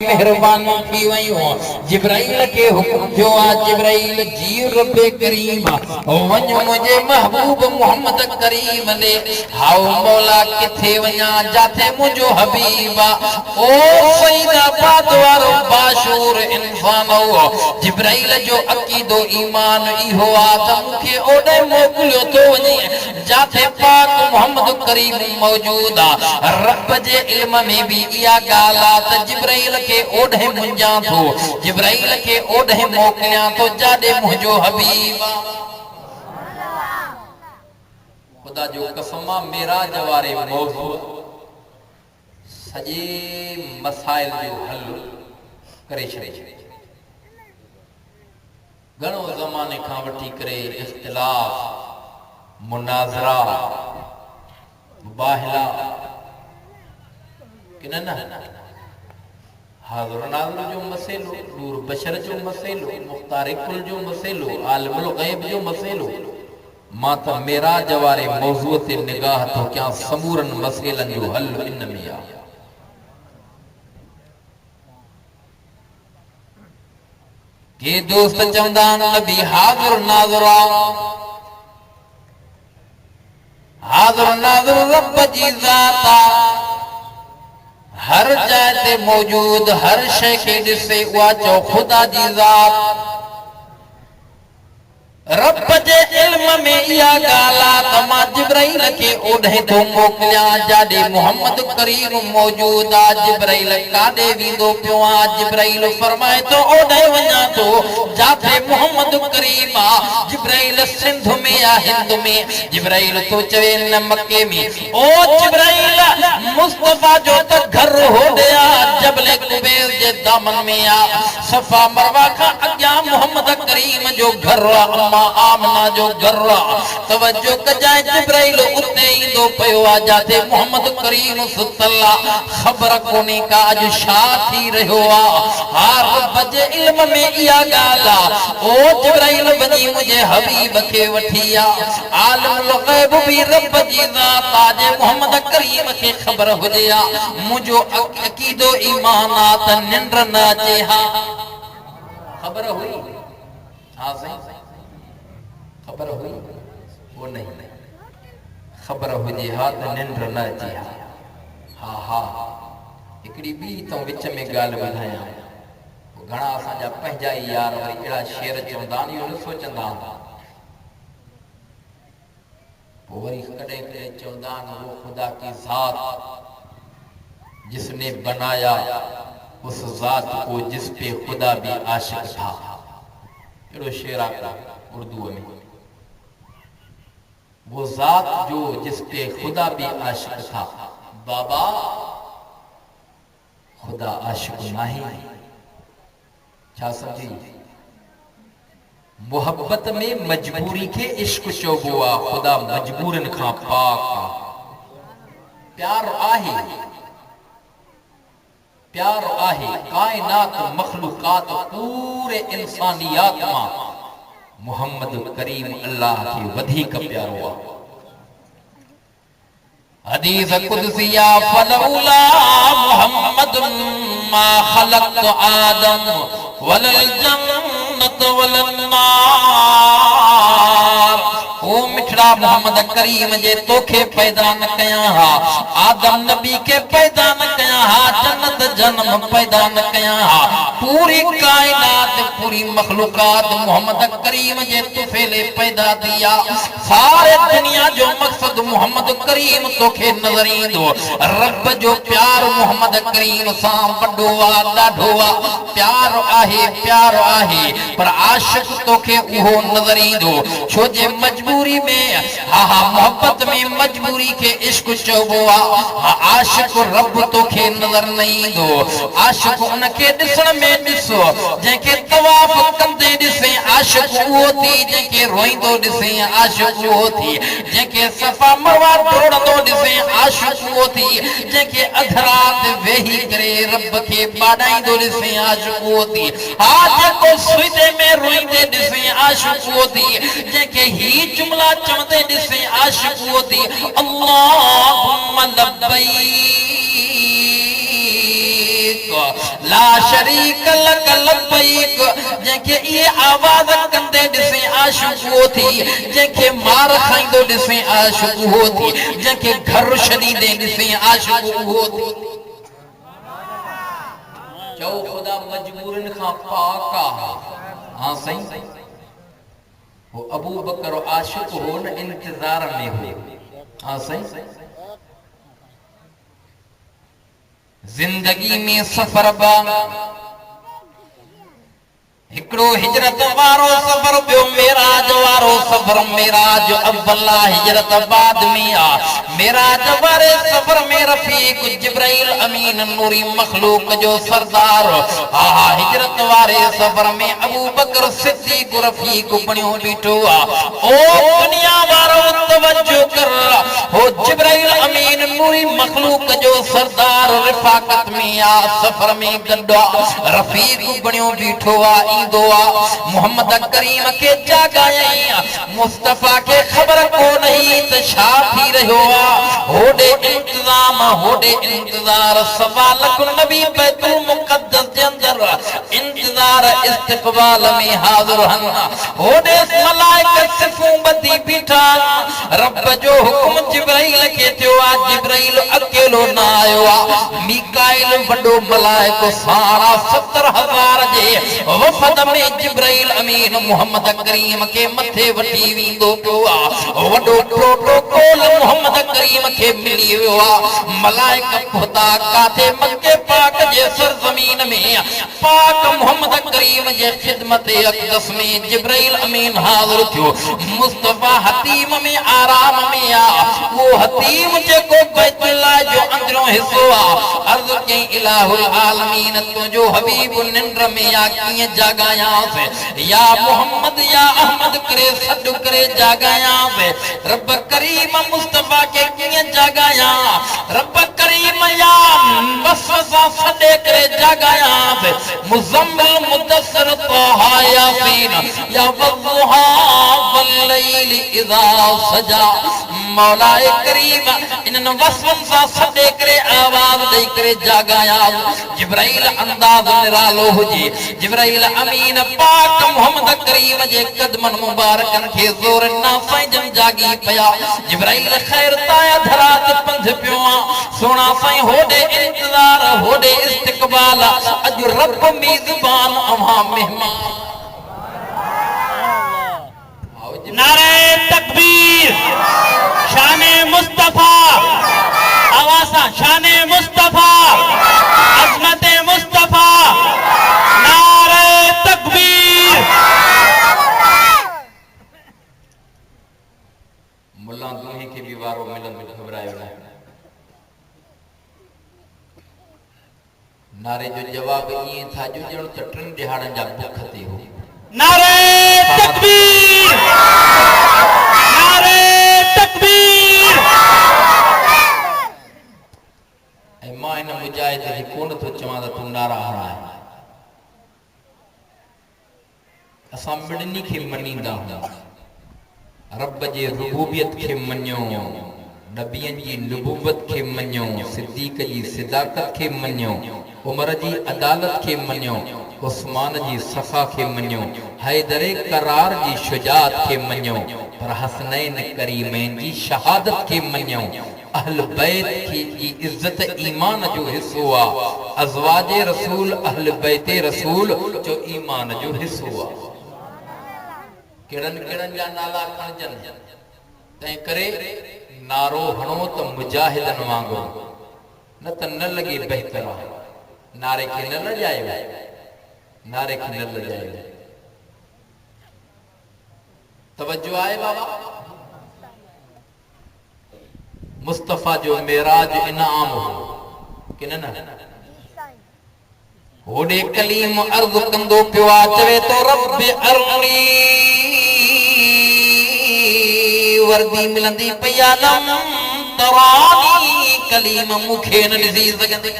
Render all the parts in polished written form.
मेहरबान थी वयो जिब्राइल के हुक्म जो आ जिब्राइल जी रब करीम वञ मुझे महबूब मोहम्मद करीम ने हाउ मौला किथे वञा जाथे मुझो हबीबा ओ फरीदाबाद वारो बाशूर इंसान हो जिब्राइल जो अकीदो ईमान इहो आ त मुखे ओडे मोकलियो तो वञे जाथे पाक मोहम्मद करीम मौजूद आ रब जे इल्म में भी इया गाला त जिब्राइल के ओढ़े मुंजा थो जिब्राइल के ओढ़े मोकलिया तो जादे मुझो हबीब खुदा जो कसमा मेराज वारे मौजू सजे मसाइल जो हल करे छड़े घणो ज़माने खां वठी करे इख्तिलाफ मुनाज़रा मुबाहिला कि न हाज़िर नाज़िर जो मसइलो नूर बशर जो मसइलो मुख्तार कुल जो मसइलो आलिमुल गैब जो मसइलो मां त मेराज वारे मौज़ू ते निगाह तो क्या समूरन मसइलन जो हल इन में आ के दोस्त चवंदा नबी हाज़िर नाज़िर हाज़िर नाज़िर रब जी ज़ात हर जगह ते मौजूद हर शय के दिसे उआ चो खुदा जी ज़ात रब जे इल्म में इया गाला तमा जिब्राइल के ओढ़े तो मोकलिया जादे मोहम्मद करीम मौजूद आ जिब्राइल कादे विंदो पियो आ जिब्राइल फरमाए तो ओढ़े वञा तो जाथे मोहम्मद करीम आ जिब्राइल सिंध में या हिंद में जिब्राइल तो चवे न मक्के में ओ जिब्राइल मुस्तफा जो त घर हो गया जबल कुबैर जे दामन में आ सफा मरवा का अग्या मोहम्मद करीम जो घर आमना जो गर्रा तवज्जो कजाए जिब्राइल उते ही दो पयो आ जाते मोहम्मद करीम सल्लल्लाहु खबर कोनी का आज शाथी रहो आ हर बजे इल्म में इया गाला ओ जिब्राइल बनी मुझे हबीब के वठिया आलम गैब भी रब जी ज़ात आज मोहम्मद करीम के खबर हो गया मुझो अकीदो ईमानात निंद्र न अचे हा खबर हुई हां सही खबर हुई वो नहीं खबर हुजे हा त निंड न अचे हा हा हिकड़ी बी तो विच में गाल ॿुधायां घणा असांजा पंहिंजा ई यार वरी अहिड़ा शेर चवंदा इहो न सोचंदा पोइ वरी कॾहिं कॾहिं चवंदा वो खुदा की ज़ात जिसने बनाया उस ज़ात को जिस पे खुदा भी आशिक था अहिड़ो शेर आहे उर्दू में वो ज़ात जो जिस पे खुदा भी आशिक था बाबा खुदा आशिक नहीं छा समझी मोहब्बत में मजबूरी के इश्क चोबो आ खुदा मजबूरन खां पाक प्यार आहे कायनात मखलूकात पूरे इंसानियात मां मोहम्मद करीम अल्लाह के वधिक प्यारो आ हदीस कुदसिया फलौला मोहम्मद मा खलक़त आदम वलल जन्नत वलन नार ओ मिठड़ा मोहम्मद करीम जे तोखे पैदा न कया हा आदम नबी के पैदा न कया हा जन्नत जन्म पैदा न कया हा पूरी कायनात पूरी मखलूकात मोहम्मद करीम जे तुफेले पैदा दिया सारे दुनिया जो मकसद मोहम्मद करीम तोखे नजर ईंदो रब जो प्यार मोहम्मद करीम सां वॾो आ ॾाढो आ प्यार आहे पर आशिक तोखे उहो नजर ईंदो छो जे मजबूरी में हा मोहब्बत में मजबूरी के इश्क चोबो आ आशिक रब तोखे नजर न ईंदो आशिक उनखे ॾिसण में ॾिसो जंहिंखे तवाफ कंदे ॾिसे आशिक उहो थी जंहिंखे रोईंदो ॾिसे आशिक उहो थी जंहिंखे सफ़ा मरवा डोड़ंदो ॾिसे आशिक उहो थी जंहिंखे अध रात वेही करे रब खे बाॾाईंदो ॾिसे आशिक उहो थी हा जेको सुइदे में रोईंदे ॾिसे आशिक उहो थी जंहिंखे ही जुमला चवंदे ॾिसे आशिक उहो थी अल्लाहुम्मा लब्बैक ला शरीक लक लबैक जंहिंखे इहे आवाज़ कंदे ॾिसे आशिक़ उहो थी जंहिंखे मार खाईंदो ॾिसे आशिक़ उहो थी जंहिंखे घर छॾींदे ॾिसे आशिक़ उहो थी चओ ख़ुदा मजबूरन खां पाक आहे हाँ सही वो अबू बकर आशिक़ हो न इंतजार में हो हाँ सही जिंदगी में सफर बा हिकड़ो हिजरत वारो सफर बियो मेराज वारो सफर मेराज अव्वला हिजरत बाद में आ मेराज वारे सफर में रफीक जिब्राइल अमीन नूरी मखलूक जो सरदार हा हिजरत वारे सफर में अबू बकर सिद्दीक रफीक बणियो बीठो आ ओ दुनिया वारो तवज्जो कर हो जिब्राइल अमीन नूरी मखलूक जो सरदार रिफाकत में आ सफर में गड्डा रफीक बणियो बीठो आ मोहम्मद करीम के जागाई मुस्तफा के खबर को नहीं तो छा थी रहो होडे इंतजाम होडे इंतजार सवाल को नबी बैतुल मुकद्दस के अंदर इंतजार इस्तकबाल में हाजिर हन होडे मलाइका सिफूं बदी बीठा रब जो हुक्म जिब्राइल के थियो आ जिब्राइल अकेलो ना आयो आ मीकाइल वडो मलाइको सारा 70,000 जे वफद में जिब्राइल अमीन मोहम्मद करीम के मथे वठी विंदो पियो आ वडो प्रोटोकॉल मोहम्मद करीम के मिली वियो आ मलाइका खुदा काथे मक्के पाक जे सरजमीन में पाक मोहम्मद करीम जे खिदमत अक़दस में जिब्राइल अमीन हाजिर थियो मुस्तफा हतीम में आराम में आ वो हतीम जेको बैतुल्लाह जो अंदरो हिस्सो आ अर्ज़ के इलाहुल आलमीन तुझो हबीब निंद्र में आ कीअं जागाया से या मोहम्मद या अहमद करे सद करे जागाया से रब करीम मुस्तफा के कीअं जागाया रब करीम या वसवसा सदे करे जागाया से मुज़म्मिल मुदस्सिर तहा यासीन या वज़ुहा वल्लैल इज़ा सजा मौलाए करीम इन वसवन सा सदे करे आवाज दे करे जागाया जिब्राइल अंदाज निरालो हुजे जिब्राइल अमीन पाक मोहम्मद करीम जे कदमन मुबारकन के जोर ना साईं जागी पया जिब्राइल खैर ताया धरा ते पंध पियो सोना साईं होडे इंतजार होडे इस्तकबाल अज रब मेजबान अवा मेहमान नारे तकबीर शाने मुस्तफा आवासा शाने मुस्तफा अजमते मुस्तफा नारे तकबीर मुल्ला दुहे के भी वारो मिलन में घबरायो ना नारे जो जवाब ये था जो जण त टिन दिहाड़न जा भूख ते हो नारे तकबीर नारे तकबीर ऐ मां इन मुजाहिद खे कोन थो चवां त तूं नारा हणाए असां मिड़नी खे मञींदा आहियूं रब जे रुबूबियत खे मञो नबियन जी नबूवत के मन्यो सिद्दीक जी सिदाकत के मन्यो उमर जी अदालत के मन्यो उस्मान जी सफा के मन्यो हैदर करार जी शुजात के मन्यो पर हसनैन करीमैन जी शहादत के मन्यो अहल बैत की इज्जत ईमान जो हिस्सो आ अज़वाज रसूल अहल बैत रसूल जो ईमान जो हिस्सो आ केड़न केड़न जा नाला खणजन तै करे नारो हणो तो मुजाहिदन वांगुरु न त न लगे बेहतर आहे नारे के न लजायो नारे के न लजायो तवज्जो आए बाबा मुस्तफा जो मेराज इनाम हो कि न होडे कलीम अर्ज़ कंदो पियो आ चवे तो रब अरनी वर्दी मिलंदी पयालम तरानी कलीम मुखे न ॾिसी सघंदे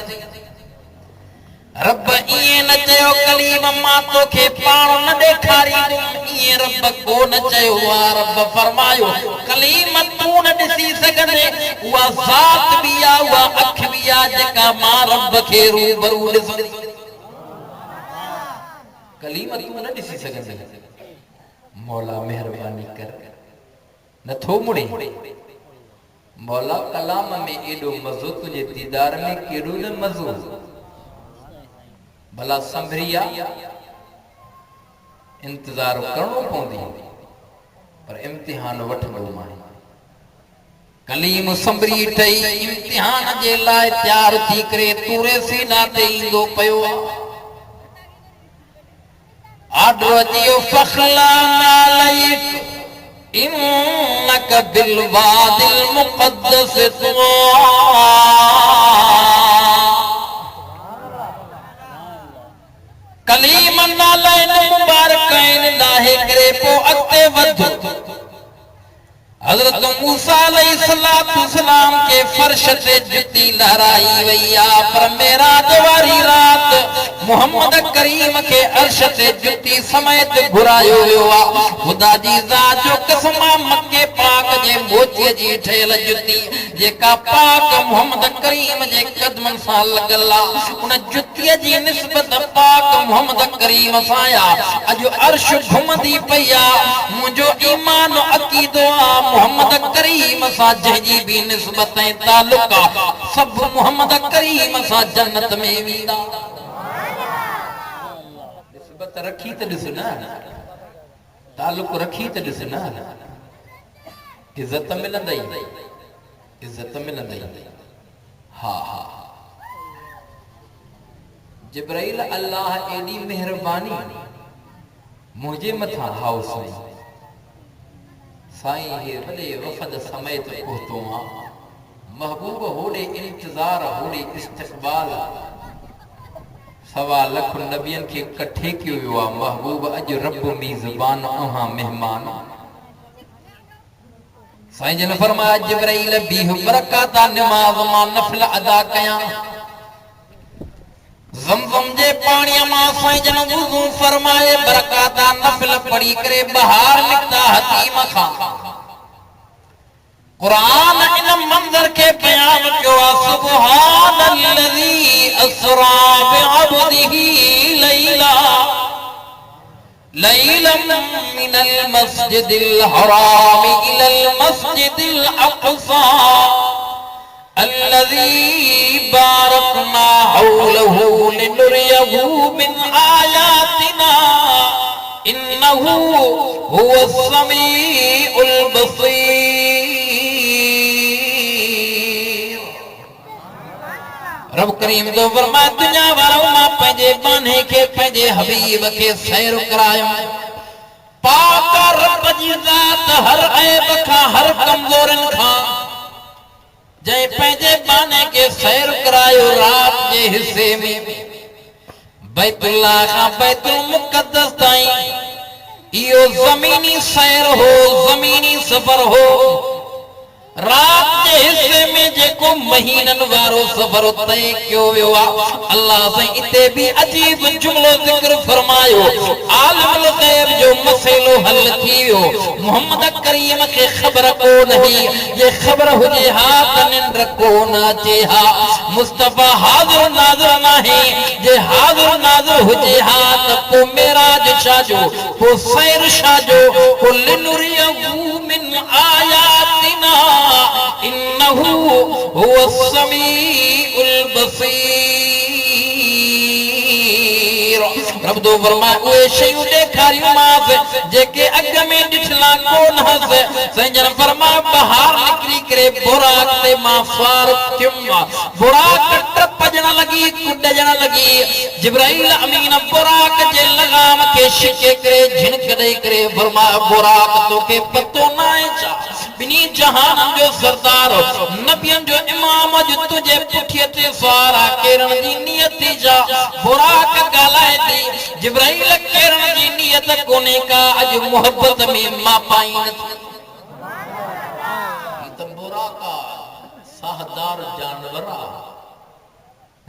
रब इए न चयो कलीम मां तोखे पाण न ॾेखारींदुमि इए रब को न चयो आ रब फरमायो कलीम तूं न ॾिसी सघंदे उहा ज़ात बि आ उहा अख बि आ जेका मां रब खे रूबरू ॾिसंदी कलीम तू न ॾिसी सघंदे मौला मेहरबानी कर नथो मुड़े मौला कलाम में एॾो मज़ो तुंहिंजे दीदार में केॾो न मज़ो भला संभरिया इंतज़ार करणो पवंदी पर इम्तिहान वठंदो मां कलीम संभरी ठही इम्तिहान जे लाइ तयार थी करे तूरे सीना ते ईंदो पियो आर्डर अचियो फखला नालैक इन्नक बिलवादिल मुक़द्दस तुआ कलीम नालैन मुबारकैन लाहे करे पो अॻिते वध हज़रत मूसा अलैहिस्सलाम के फर्श ते जुती लहराई वई आ पर मेराज वारी रात मोहम्मद करीम के अर्श ते जुती समेत घुरायो वियो आ खुदा जी ज़ात जो कसम मक्के पाक जे मोतीअ जी ठहियल जुती जेका पाक मोहम्मद करीम जे कदमन सां लॻल आ उन जुतीअ जी निस्बत पाक मोहम्मद करीम सां आ अॼु अर्श घुमंदी पई आ मुंहिंजो ईमान अक़ीदो आ मोहम्मद करीम सां जंहिंजी भी निस्बत ऐं तालुक आ सब मोहम्मद करीम सां जन्नत में वेंदा निस्बत रखी त ॾिस न तालुक रखी त ॾिस न इज्जत मिलंदई इज्जत मिलंदई हा हा जिब्राइल अल्लाह एडी मेहरबानी मुझे मथा हाउ साईं हे वॾे वफ़द समेत पहुतो आ महबूब होड़े इंतज़ार होड़े इस्तक़बाल सवा लख नबियन के कठे कयो वियो आ महबूब अॼु रब मेज़बान अहां मेहमान साईं जन फरमाया जिब्राइल बीह बरकाता नमाज मां नफल अदा कया ज़मज़म जे पानी मां साईं जन वुज़ू फरमाए बरकाता नफल पढ़ी करे बाहर निकता हतीम खां कुरान इन मंजर के बयान कियो सुब्हानल्लज़ी असरा बिअब्दिही लैला लैलम मिनल मस्जिदिल हराम इलल मस्जिदिल अक़सा الذي باركنا حوله لنريه من آياتنا إنه هو السميع البصير रब करीम जो फरमाए दुनिया वालों मां पंहिंजे बाने खे पंहिंजे हबीब खे सैर करायो पाक रब जी ज़ात हर ऐब खां हर कमज़ोरन खां जय पंहिंजे बाने के सैर करायो रात जे हिस्से में बैतुल्लाह खां बैतुल मुक़द्दस ताईं इहो ज़मीनी सैर हो ज़मीनी सफ़र हो रात जे हिस्से में जेको महीनन वारो सफ़र तय कयो वियो आहे अल्लाह से इते भी अजीब जुमलो ज़िक्र फरमायो आलिमुल ग़ैब जो मसइलो हल थी वियो मोहम्मद करीम खे ख़बर को नहीं ये ख़बर हुजे हा त निंड को न अचे हा मुस्तफ़ा हाज़िर नाज़िर नाहे जे हाज़िर नाज़िर हुजे हा त पोइ मेराज छा जो पोइ सैर छा जो पोइ लिनुरियहू मिन आयातिना इन्नहु हुवा समीउल बसीर रब दो फरमाए उहे शयूं ॾेखारियूं मांस जेके अॻ में ॾिठला कोन हस साईं जन फरमाए ॿाहिरि निकिरी करे बुराक ते मां फार थियुमि बुराक टपजण लॻी कुॾजण लॻी जिब्राइल अमीन बुराक जे लगाम खे छिके करे झिनक ॾेई करे फरमाए बुराक तोखे पतो न आहे छा बिनी जहान जो सरदार नबियन जो इमाम जो तुझे पुठिए ते सवारा केरण जी नियत जा बुराक गालाए थी जिब्राइल केरण जी नियत कोने का अज मोहब्बत में मां पाइन त बुराका साहदार जानवरा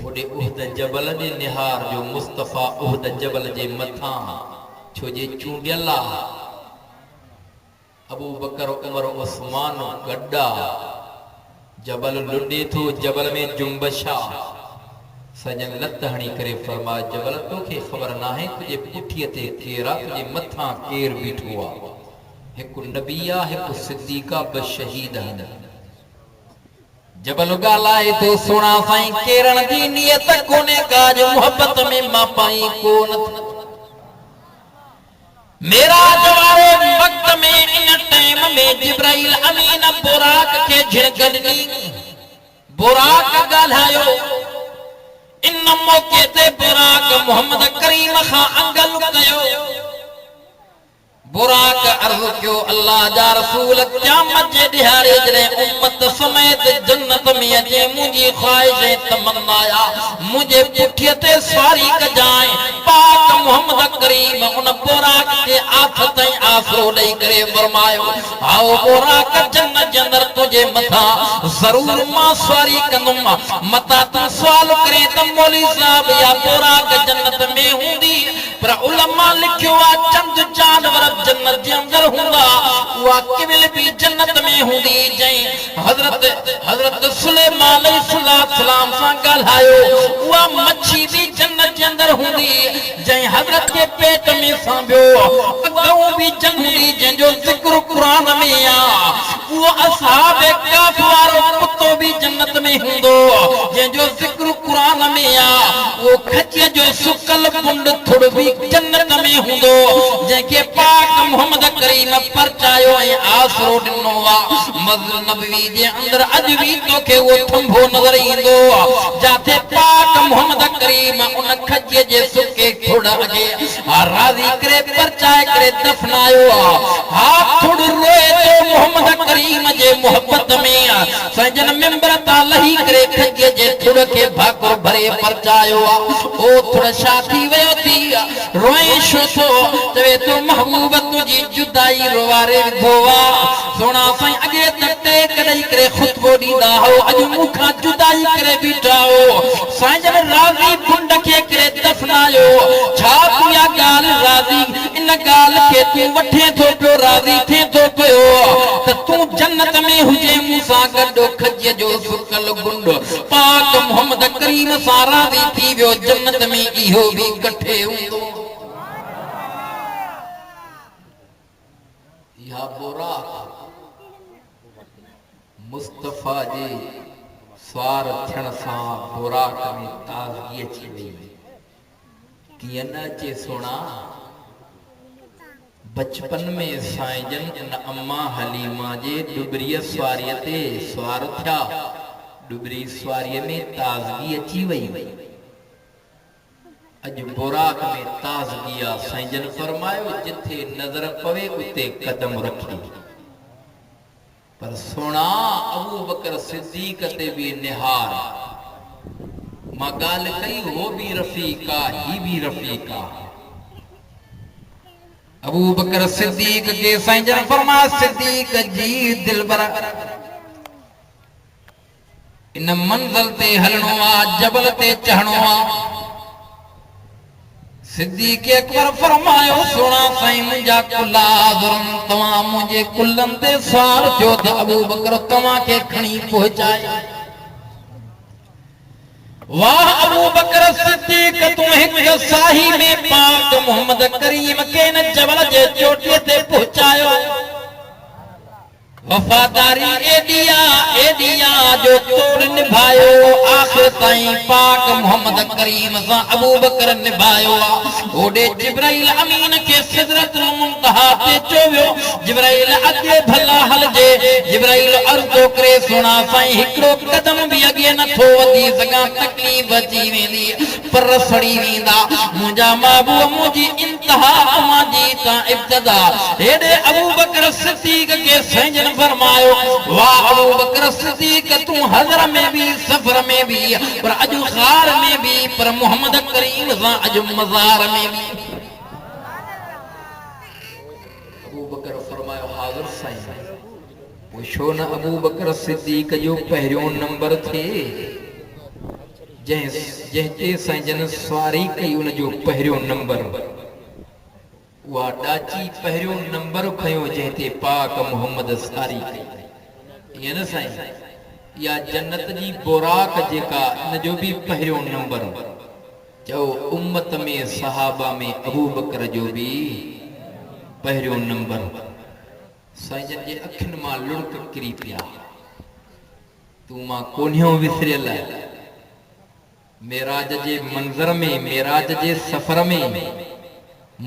ओडे उहद जबल ने निहार जो मुस्तफा उहद जबल जे मथा छो जे चूंडियला अबू बकर उमर उस्मान गड्डा जबल लुंडे थो जबल में जुम्बशा सजन लत हणी करे फरमा जबल तोखे ख़बर नाहे तुझे पुठीअ ते केर आ तुझे मथां केर बीठो आ हिकु नबी आ हिकु सिद्दीक़ आ ब शहीद आहिनि जबल ॻाल्हाए तो सुणा साईं केरन जी नियत कोने काज मोहब्बत में मां पाई कोन मेरा जवारे वक्त में इन टाइम में जिब्राइल अमीन बुराक के झिड़कनी बुराक ॻाल्हायो इन मौके ते बुराक मोहम्मद करीम खां अंगल कयो बुराक अर्ज़ कयो अल्लाह जा रसूल क़यामत जे ॾिहाड़े जॾहिं उम्मत समेत जन्नत में अचे मुंहिंजी ख़्वाहिश तमन्नाया मुंहिंजे पुठीअ ते सवारी कजांइ पाक मोहम्मद करीम उन बुराक खे आथ ताईं आसरो ॾेई करे फरमायो आओ बुराक जन्नत जे अंदरि तुंहिंजे मथां ज़रूर मां सवारी कंदुमि मता तूं सुवाल करे त मौलवी साहब या बुराक जन्नत में हूंदी पर उलमा लिखियो आहे चंद जानवर जन्नत जे अंदर हुंदा उहा किविल भी जन्नत में हुंदी जई हजरत सुलेमान अलैहिस्सलाम सां ॻाल्हायो उहा मच्छी भी जन्नत जे अंदर हुंदी जई हजरत के पेट में सांभियो अॻूं भी जन्नत जंहिंजो ज़िक्र क़ुरान में आ उहो असहाब कफ वारो कुतो भी जन्नत में हूंदो जंहिंजो ज़िक्र क़ुरान में आ उहो खचीअ जो सुकल पुंड थोड़ भी जन्नत में हूंदो जंहिंखे पाक मोहम्मद करीम परचायो ऐं आसरो ॾिनो आहे मस्जिद नबवी जे अंदरि अॼु बि तोखे उहो थंभो नज़र ईंदो जाते पाक मोहम्मद करीम उन खजीअ जे सुके थोड़ अॻे राज़ी करे परचाए करे दफ़नायो आहे हा थोड़ रोए तो मोहम्मद करीम जे मोहब्बत में सजन मिंबर तां लही करे खजीअ जे थोड़ खे भाकुर भरे परचायो आहे ओ थोड़ छा थी वियो थी रोए छो थो चवे तो महबूब तुझी जुदाई रोवारे धोवा सोना साईं अगे तटे कॾहिं करे खुतबो ॾींदा हो अॼु मूंखां जुदाई करे बीठा हो साईं जन राज़ी पुंड खे करे दफ़नायो छा तुंहिंजा ॻाल्हि राज़ी इन ॻाल्हि खे तूं वठे थो पियो राज़ी थिए थो पियो त तूं जन्नत में हुजे मूंसां गॾु खजीअ जो सुकल गुंड पाक मोहम्मद करीम सां राज़ी थी वियो जन्नत में इहो भी कठे हूंदो या बुराक मुस्तफा जे स्वार थियण सां बुराक में ताज़गी अची वई कीअं न अचे सोना बचपन में साईं जन उन अम्मा हलीमा जे डुबरीअ सवारीअ ते सवार थिया डुबरी सवारीअ में ताज़गी अची वई अज बुराक में ताज़गी आ साईं जन फरमायो जिथे नजर पवे उते कदम रखी पर सोना अबू बकर सिद्दीक ते भी निहार मां ॻाल्हि कई हो भी रफ़ीका ही भी रफ़ीका अबू बकर सिद्दीक के साईं जन फरमाया सिद्दीक जी दिलबर इन मंज़िल ते हलणो आ जबल ते चढ़णो आ सिद्दीक़ अकबर फरमायो सुना साईं मुंहिंजा कुला ज़ुल्म तव्हां मुंहिंजे कुलनि ते सवार थियो त अबू बकर तव्हां खे खणी पहुचाए वाह अबू बकर सिद्दीक़ तूं हिकु साही में पाक मोहम्मद करीम खे न जबल जे चोटीअ ते पहुचायो वफादारी एडिया जो तोड़ निभायो आखिर ताईं पाक मोहम्मद करीम सां अबू बकर निभायो ओडे जिब्राइल अमीन के सिदरतुल मुंतहा ते चोवियो जिब्राइल अगे भला हलजे जिब्राइल अर्ज़ करे सुना साईं हिकड़ो कदम भी अगे न थो वधी सघां तकलीफ़ अची वेंदी पर सड़ी वेंदा मुंहिंजा महबूब मुंहिंजी इंतहा मुंहिंजी तां इब्तिदा हेॾे अबू बकर सिद्दीक़ के साईं फरमायो वाह अबू बकर सिद्दीक तू हज़र में भी सफर में भी पर अजु खार में भी पर मोहम्मद करीम सां अजु मज़ार में भी अबू बकर फरमायो हाज़िर साईं पुछो न अबू बकर सिद्दीक जो पहिरियों नंबर थे जंहिंते साईं जन सवारी कई उन जो पहिरियों नंबर उहा डाची पहिरियों नंबर खयो जंहिंते पाक मोहम्मद सारी कई ईअं न साईं या जन्नत जी बुराक जेका इन जो भी पहिरियों नंबर चओ उम्मत में सहाबा में अबू बकर जो भी पहिरियों नंबर साईं जन जे अखियुनि मां लुड़क किरी पिया तू मां कोन्हियो विसरियल मेराज जे मंज़र में मेराज जे सफ़र में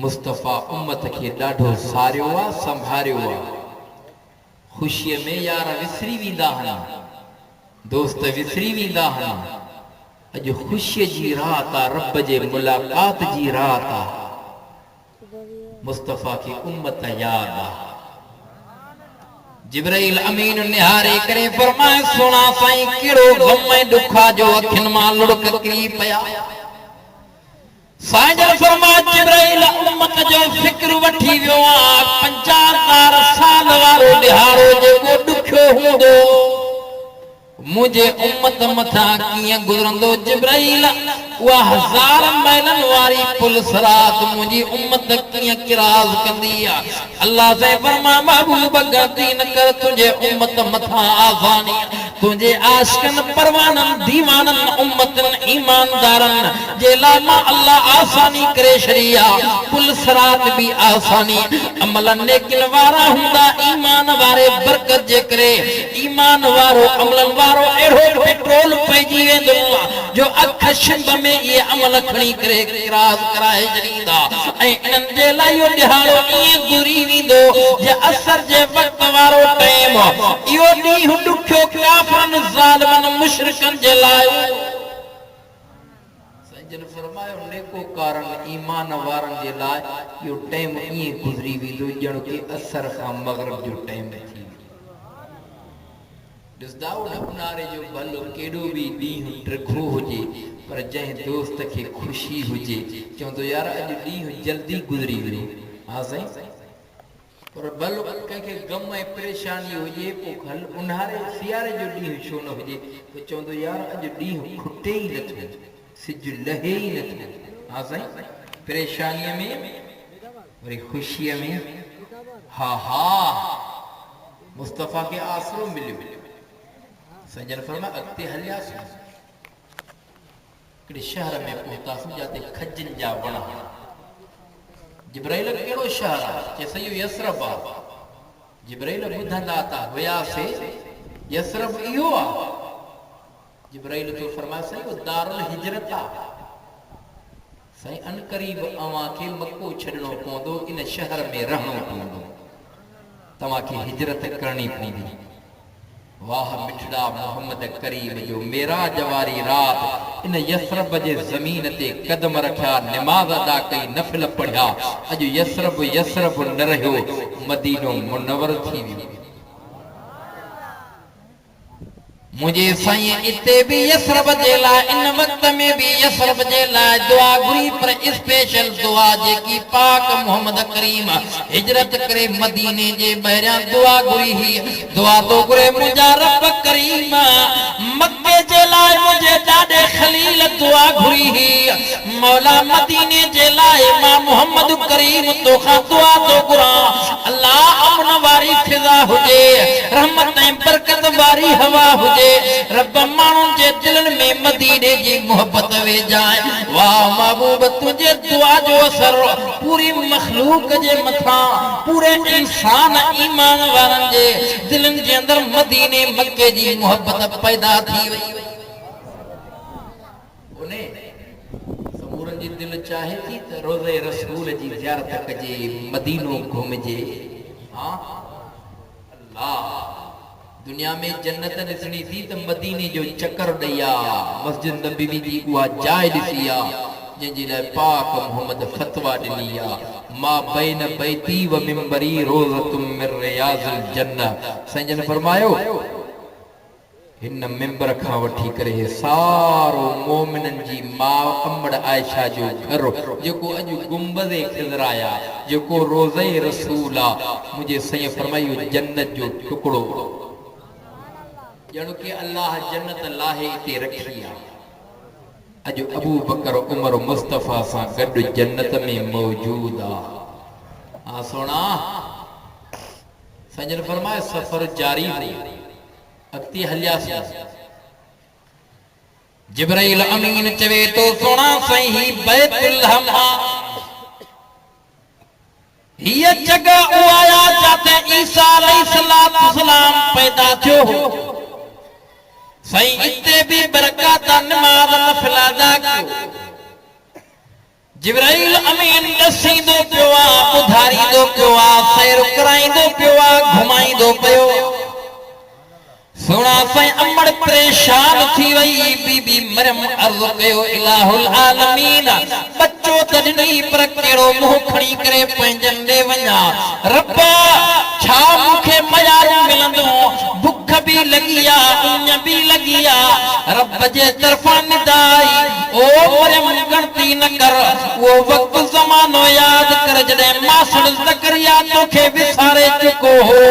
मुस्तफ़ा उम्मत के ॾाढो सारियो आहे संभारियो आहे ख़ुशीअ में यार विसरी वेंदा आहिनि दोस्त विसरी वेंदा आहिनि अॼु ख़ुशीअ जी रात आहे रब जे मुलाक़ात जी रात आहे मुस्तफ़ा की उम्मत याद आहे जिब्राइल अमीन निहारे करे फरमाए सुना साईं कहिड़ो गम ऐं ॾुखा जो अखियुनि मां लुड़क किरी पिया साईं जन फरमाए जिब्राइल उम्मत जो फिक्र वठी वियो आहे 50,000 साल वारो ॾिहाड़ो जेको ॾुखियो हूंदो मुझे उम्मत मथा कीअं गुज़रंदो जिब्राइल उहा 1000 माइलन वारी पुल सरात मुंहिंजी उम्मत कीअं किराज़ कंदी आहे अल्लाह से फरमा महबूब गलती न कर तुझे उम्मत मथा आसानी तुझे आशिकन परवानन दीवानन उम्मतन ईमानदारन जे लाइ मां अल्लाह आसानी करे छॾी आहे पुल सरात भी आसानी अमल नेकिन वारा हूंदा ईमान वारे बरकत जे करे ईमान वारो अमलन वारो एड़ो पेट्रोल पइजी वेंदो जो अख शिंब में ये अमल खणी करे किराज़ कराए छॾींदा ऐं इन्हनि जे लाइ इहो ॾिहाड़ो ईअं गुज़री वेंदो जे असर जे वक़्त वारो टाइम इहो ॾींहुं ॾुखियो काफ़रनि ज़ालिमनि मुशरिकनि जे लाइ जन फरमायो नेकोकारनि ईमान वारनि जे लाइ इहो टाइम ईअं गुज़री वेंदो ॼण की असर खां मग़रिब जो टाइम थी दाऊद अपनारे जो भलो केड़ो भी ॾींहुं ड्रिघो हुजे पर जंहिं दोस्त खे ख़ुशी हुजे चवंदो यार अॼु ॾींहुं जल्दी गुज़री वियो हा साईं पर भलो कंहिंखे गम ऐं परेशानी हुजे पोइ हल उन्हारे सियारे जो ॾींहुं छो न हुजे पोइ चवंदो यार अॼु ॾींहुं खुटे ई नथो सिज लहे ई नथो हा साईं परेशानीअ में वरी ख़ुशीअ में हा हा मुस्तफ़ा खे आसरो मिलियो संजन फरमा अॻिते हलियासीं हिकिड़े शहर में पहुतासीं जिते खजनि जा वण जिब्राइल कहिड़ो शहर आहे चइसि इहो यसरब आहे जिब्राइल ॿुधंदा था वियासीं यसरब इहो आहे जिब्राइल तो फरमाए साईं उहो दारुल हिजरत आहे साईं अनकरीब अव्हांखे मको छॾणो पवंदो इन शहर में रहणो पवंदो तव्हांखे हिजरत करणी पवंदी वाह मिठड़ा मोहम्मद करीम जो मेराज वारी रात इन यसरब जे ज़मीन ते कदम रखिया नमाज अदा कई नफिल पढ़िया अॼु यसरब यसरब न रहियो मदीनो मुनव्वर थी वियो मुझे साईं इते भी यसरब जे लाइ इन वक्त में भी यसरब जे लाइ दुआ घुरी पर स्पेशल दुआ जेकी पाक मोहम्मद करीम हिजरत करे मदीने जे ॿाहिरियां दुआ घुरी ही दुआ तो घुरे मुंहिंजा रब करीम मक्के जे लाइ मुंहिंजे ॾाढे खलील दुआ घुरी ही मौला मदीने जे लाइ मां मोहम्मद करीम तोखां दुआ तो घुरां अल्लाह अमन वारी फिज़ा हुजे रहमत ऐं बरकत वारी हवा हुजे रब माण्हुनि जे दिलनि में मदीने जी मोहब्बत वेजाए वाह महबूब तुंहिंजे दुआ जो असर पूरी मखलूक जे मथां पूरे इंसान ईमान वारनि जे दिलनि जे अंदर मदीने मक्के जी मोहब्बत पैदा थी वई उने समूरनि जी दिल चाहे थी त रोज़े रसूल जी ज़ियारत कजे मदीनो घुमजे हां अल्लाह दुनिया में जन्नत ॾिसणी थी त मदीने जो चक्कर ॾेई आ मस्जिद नबवी जी उहा जाइ ॾिसी आ जंहिंजे लाइ पाक मोहम्मद फतवा ॾिनी आ मां बैन बैती व मिंबरी रोज़तुम मिन रियाज़िल जन्नह संजन फरमायो हिन मिंबर खां वठी करे सारो मोमिननि जी माउ अमड़ आयशा जो घर जेको अॼु गुंबदे खिज़राया जेको रोज़े रसूल आ मुंहिंजे साईं फरमायो जन्नत जो टुकड़ो ॼण के अल्लाह जन्नत लाहे इते रखी आहे अॼु अबू बकर उमर मुस्तफ़ा सां गॾु जन्नत में मौजूद आहे हा सोना संजन फरमाए सफ़र जारी हो अॻिते हलियासीं। जिब्राइल अमीन चवे तो सोना साईं ही बैतुल हमा हिय जगह उआया जाते ईसा अलैहिस्सलाम पैदा थियो साईं इते भी बरकत नमाज नफिल अदा कयो। जिब्राइल अमीन दसींदो पियो आ, ॿुधारींदो पियो आ, सैर कराईंदो पियो आ, घुमाईंदो पियो। सोना साईं अमड़ परेशान थी वई। बीबी मरियम अर्ज़ कयो इलाहुल आलमीन बच्चो त ॾिनी पर कहिड़ो मुंहुं खणी करे पंहिंजनि ॾे वञा। रब छा मूंखे मयारू मिलंदो, बुख भी लगी आ, उञ भी लगी आ। रब जे तरफ़ां निदा आई ओ मरियम गणती न कर, वो वक्त ज़मानो याद कर जॾहिं मासड़ ज़करिया तोखे विसारे चुको हो,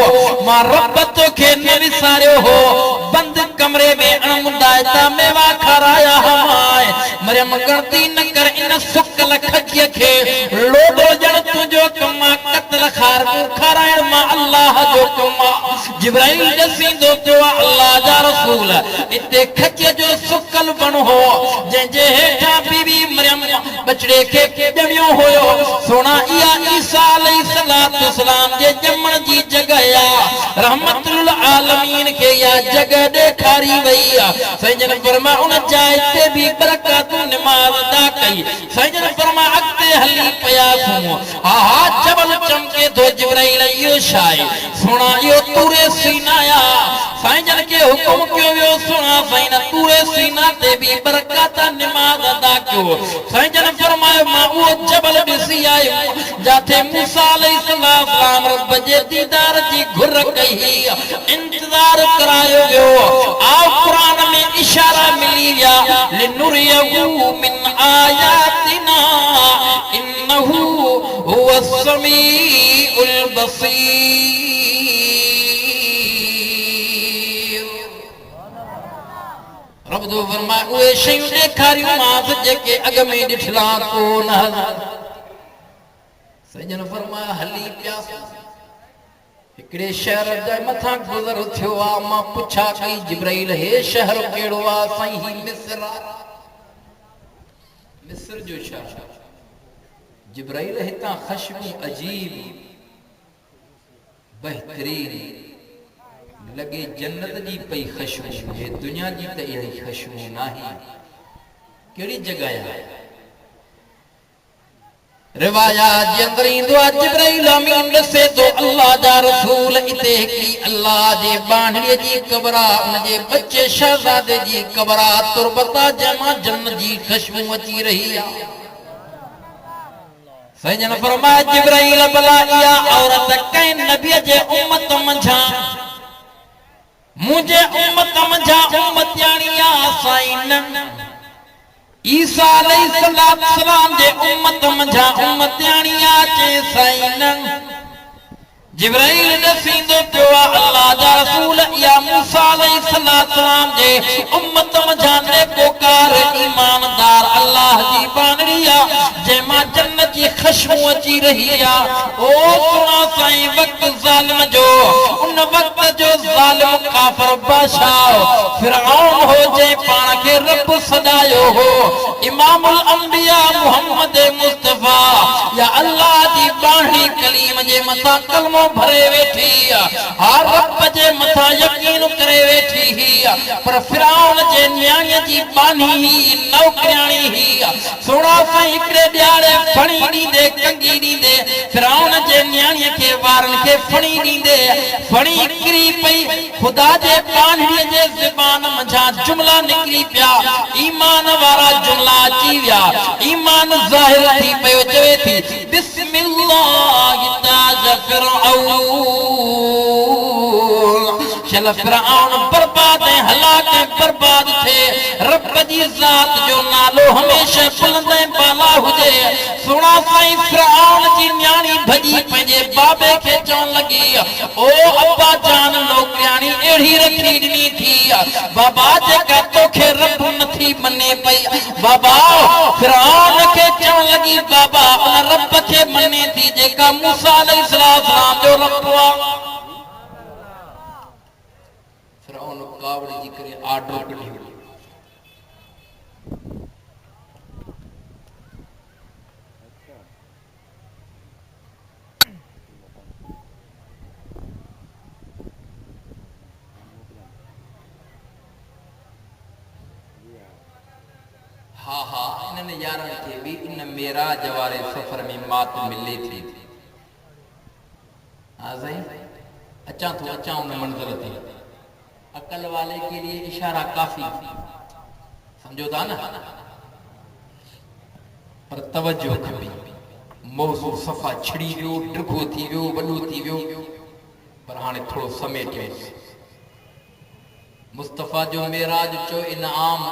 मां रब तोखे न विसारियो हो। बंद कमरे में अणमुदायता मेवा खाराया हमाए। मरियम गणती न कर इन सुकल खजीअ खे, लोडो जण तुंहिंजो कमा कत्ल खार खाराइण मां अल्लाह जो कमा। जिब्राइल ॾसींदो पियो आहे अल्लाह जा रसूल इते खजीअ जो सुकल बण हो जंहिंजे हेठां बीबी मरियम बचड़े खे ॼमियो हुयो। सोना इहा ईसा अलैहिस्सलाम जे ॼमण जी जॻह आहे। रहमतुल आलमीन खे इहा जॻह ॾेखारी वई आहे। सजन फरमा उन जाइ ते भी बरकतूं नमाज अदा कई। सजन फरमा अॻिते हली पियासूं। हा हा जबल चमके थो। जिब्राइल इहो छा आहे? सोना इहो तूरे सीना आहे। साईं खे हुकुम कयो वियो सोना साईं तूरे सीना ते भी बरकत नमाज अदा कयो। साईं जन फरमायो मां उहो जबल ॾिसी आयो जाते मूसा अलैहिस्सलाम रब जे दीदार जी घुर कई, इंतजार करायो वियो। आओ कुरान में इशारा मिली विया लिनुरियहु मिन आयातिना इन्नहु हुवस समीउल बसीर। रब जो फरमाए उहे शयूं ॾेखारियूं मां जेके अॻ में ॾिठला कोन। सजन फरमाया हली पियासीं हिकिड़े शहर जे मथां गुज़र थियो आहे। मां पुछा कई जिब्राइल हे शहर कहिड़ो आहे? साईं ही मिस्र आहे। मिस्र जो शहर। जिब्राइल हितां ख़ुशबू अजीब बहितरीन लगे जन्नत जी पई ख़ुशबू है, दुनिया जी त अहिड़ी ख़ुशबू नाही। कहिड़ी जॻह आहे? रिवायात जे अंदर ईंदो आहे जिब्राइल अमीन ॾसे थो अल्लाह जा रसूल इते हिकिड़ी अल्लाह जे बाणीअ जी क़बर आहे, उन जे बचे शहज़ादे जी क़बर आहे। तुरबता जमा जन्नत जी ख़ुशबू अची रही आहे। सजन फरमाया जिब्राइल भला इहा औरत कंहिं नबीअ जे उम्मत मंझां मुझे उम्मत मंझां उम्मतियाणी आहे साईं न। ईसा अलैहिस्सलाम जे उम्मत मंझां उम्मतियाणी आहे चे साईं न। जिब्राइल ॾसींदो पियो आहे अल्लाह जा रसूल इहा मूसा अलैहिस्सलाम जे उम्मत मंझां नेकोकार ईमानदार अल्लाह जी बानड़ी आहे जंहिंमां जन्नत जी ख़ुशबू अची रही आहे। ओ सुना साईं वक्त ज़ालिम जो, उन वक्त जो ज़ालिम काफ़िर बादशाह फिरऔन हो जंहिं पाण खे रब सॾायो हो। इमामुल अंबिया मुहम्मद मुस्तफा या अल्लाह जी बाणी कलीम जे मथां कलमो भरे वेठी हर रब जे मथां यकीन करे वेठी पर फिरऔन जे न्याणीअ जी बानी नौकरियाणी ही। सोना साईं हिकिड़े ॾियारे फणी ॾींदे कंगी ॾींदे फिरऔन जे न्याणीअ खे वारनि खे फणी ॾींदे फणी किरी पई। ख़ुदा जे बानीअ जे ज़बान मंझां जुमला निकिरी पिया, ईमान वारा जुमला अची विया। ईमान ज़ाहिर थी पियो चवे थी बिस्मिल्लाह चल फिरऔन बर्बाद ऐं हलाक ऐं बर्बाद थे। रब जी ज़ात जो नालो हमेशह बुलंद ऐं बाला हुजे। सुणा साईं फिरऔन जी न्याणी भॼी पंहिंजे बाबे खे चवण लॻी ओ अब्बा जान नौकरियाणी अहिड़ी रखी ॾिनी थी बाबा जेका तोखे रब नथी मने पई। बाबा फिरऔन खे चवण लॻी बाबा उन रब खे मने थी जेका मूसा अलैहिस्सलाम जो रब आहे। फिरऔन बावड़ी जी करे आर्डर कढी हाँ हाँ इन्हनि यारनि खे बि इन मेराज वारे सफ़र में मात मिले थी हाँ सही अचां उन मंज़िल ते अकल वाले के लिए इशारा काफी समझो था ना पर तवज्जो खपे मौज़ू सफ़ा छिड़ी वियो डिघो थी वियो वॾो थी वियो पर हाणे थोरो समेटियो मुस्तफ़ा जो मेराज चो इनाम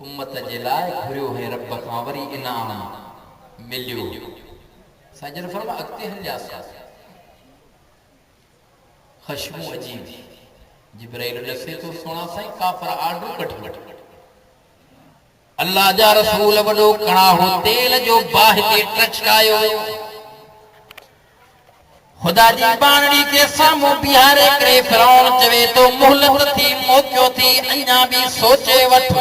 उम्मत जे लाइ घुरियो है रब खां वरी इनाम मिलियो साजर फरमा अॻिते हलियासीं ख़ुशबू अजीब जिब्राइल ॾसे तो सोना साईं काफ़र आडू कढी अल्लाह जा रसूल वॾो कणाहो तेल जो बाहि ते टचकायो खुदा जी बाणड़ी के साम्हूं बिहारे करे फिरौन चवे तो मोहलत थी मौक़ियो थी अञा बि सोचे वठ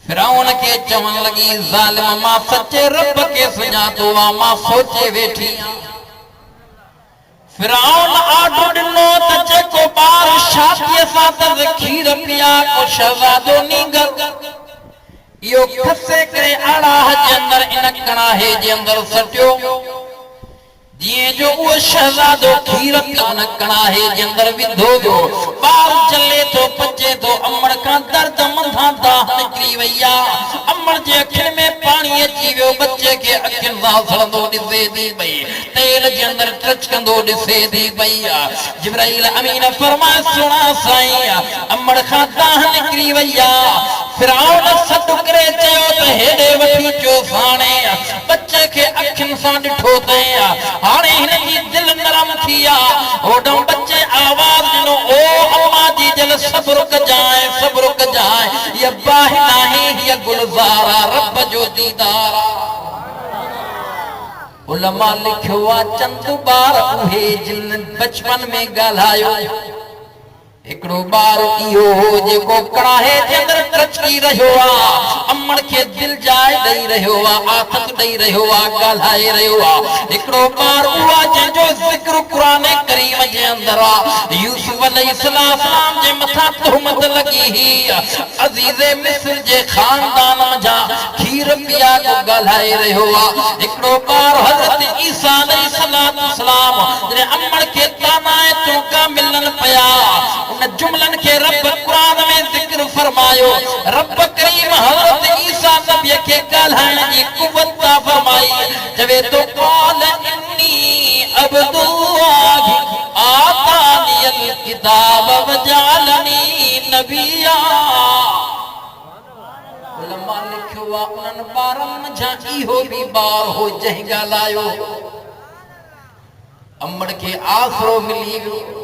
फिरौन के चवण लगी ज़ालिम मां सच्चे रब के सुञातो आ मां सोचे वेठी फिरौन आडो ॾिनो त जेको ॿार छातीअ सां त खीर पिया को शहज़ादो नींगर इहो खसे करे आड़ाह जे अंदर इन कणाहे जे अंदर सटियो जीअं जो उहो शहज़ादो खीर उन कणाहे जे अंदर विधो वियो ॿार चले थो पचे थो अमड़ खां दर्द मंधा दाह निकिरी वई आहे अमड़ जे अखियुनि में पाणी अची वियो बच्चे खे अखियुनि सां सड़ंदो ॾिसे थी पई तेल जे अंदर टच कंदो ॾिसे थी पई जिब्राइल अमीन फरमाए सुणा साईं अमड़ खां दाह निकिरी वई आहे फिरौन सॾु करे चयो त हेॾे वठी अचो हाणे बच्चे खे अखियुनि सां ॾिठो अथई हाणे हिन जी दिलि नरम थी आहे होॾो बच्चे आवाज़ ॾिनो ओ अम्मा जी जल सब्र कजांइ हीअ बाहि नाहे हीअ गुलज़ार आहे रब जो दीदार आहे उलमा लिखियो आहे चंद ॿार उहे जिन बचपन में ॻाल्हायो हिकिड़ो ॿार इहो हो जेको कणाहे जे अंदरि टचकी रहियो आहे अमड़ खे दिलि जाइ ॾेई रहियो आहे आथत ॾेई रहियो आहे ॻाल्हाए रहियो आहे हिकिड़ो ॿार उहो आहे जंहिंजो ज़िक्र क़ुरान करीम जे अंदरि आहे यूसुफ अलैहिस्सलाम जे मथां तुहमत लॻी हुई अज़ीज़े मिस्र जे ख़ानदान जा खीर पिया को ॻाल्हाए रहियो आहे हिकिड़ो ॿार हज़रत ईसा अलैहिस्सलाम जॾहिं अमड़ खे ताना ऐं तुका मिलनि पिया उन जुमलन के रब कुरान में जिक्र फरमायो रब करीम हज़रत ईसा नबी के ॻाल्हाइण जी कुव्वत फरमाई चवे तो क़ाल इन्नी अब्दुल्लाह आतानियल किताब वजालनी नबिया उलमा लिखियो आहे उन्हनि ॿारनि मंझां इहो बि ॿार हो जंहिं ॻाल्हायो अमड़ खे आसरो मिली वियो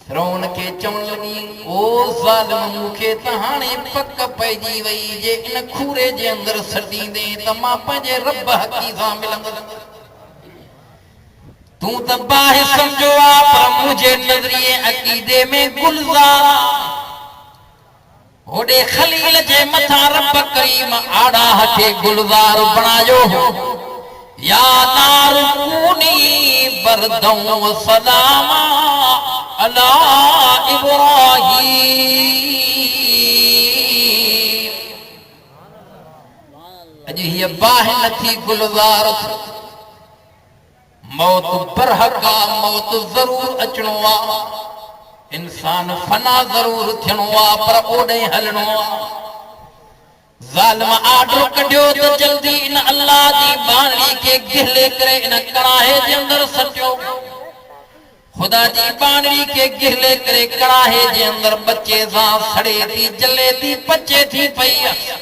फिरौन के चवण लगी ओ ज़ालिम मूंखे त हाणे पक पइजी वई जे इन खूरे जे अंदर सटींदे त मां पंहिंजे रब हक़ी सां मिलंदुसि तूं त बाहि सम्झो आहे पर मुंहिंजे नज़रिए अक़ीदे में गुलज़ार होॾे खलील जे मथां रब करीम आड़ाह खे गुलज़ार बणायो या नार कूनी बरदौ व सलामा अला इब्राहीम अॼु हीअ बाहि नथी गुलज़ार मौत बरहक़ मौत ज़रूर अचणो आहे इंसान फना ज़रूर थियणो आहे पर ओॾे हलणो आहे ज़ालिम आडो कढियो त जल्दी इन अल्लाह जी बाणी खे गिले करे इन कणाहे जे अंदर सटियो खुदा जी बाणी के गिले करे कड़ाहे जे अंदर बच्चे सां सड़े थी जले थी पचे थी पई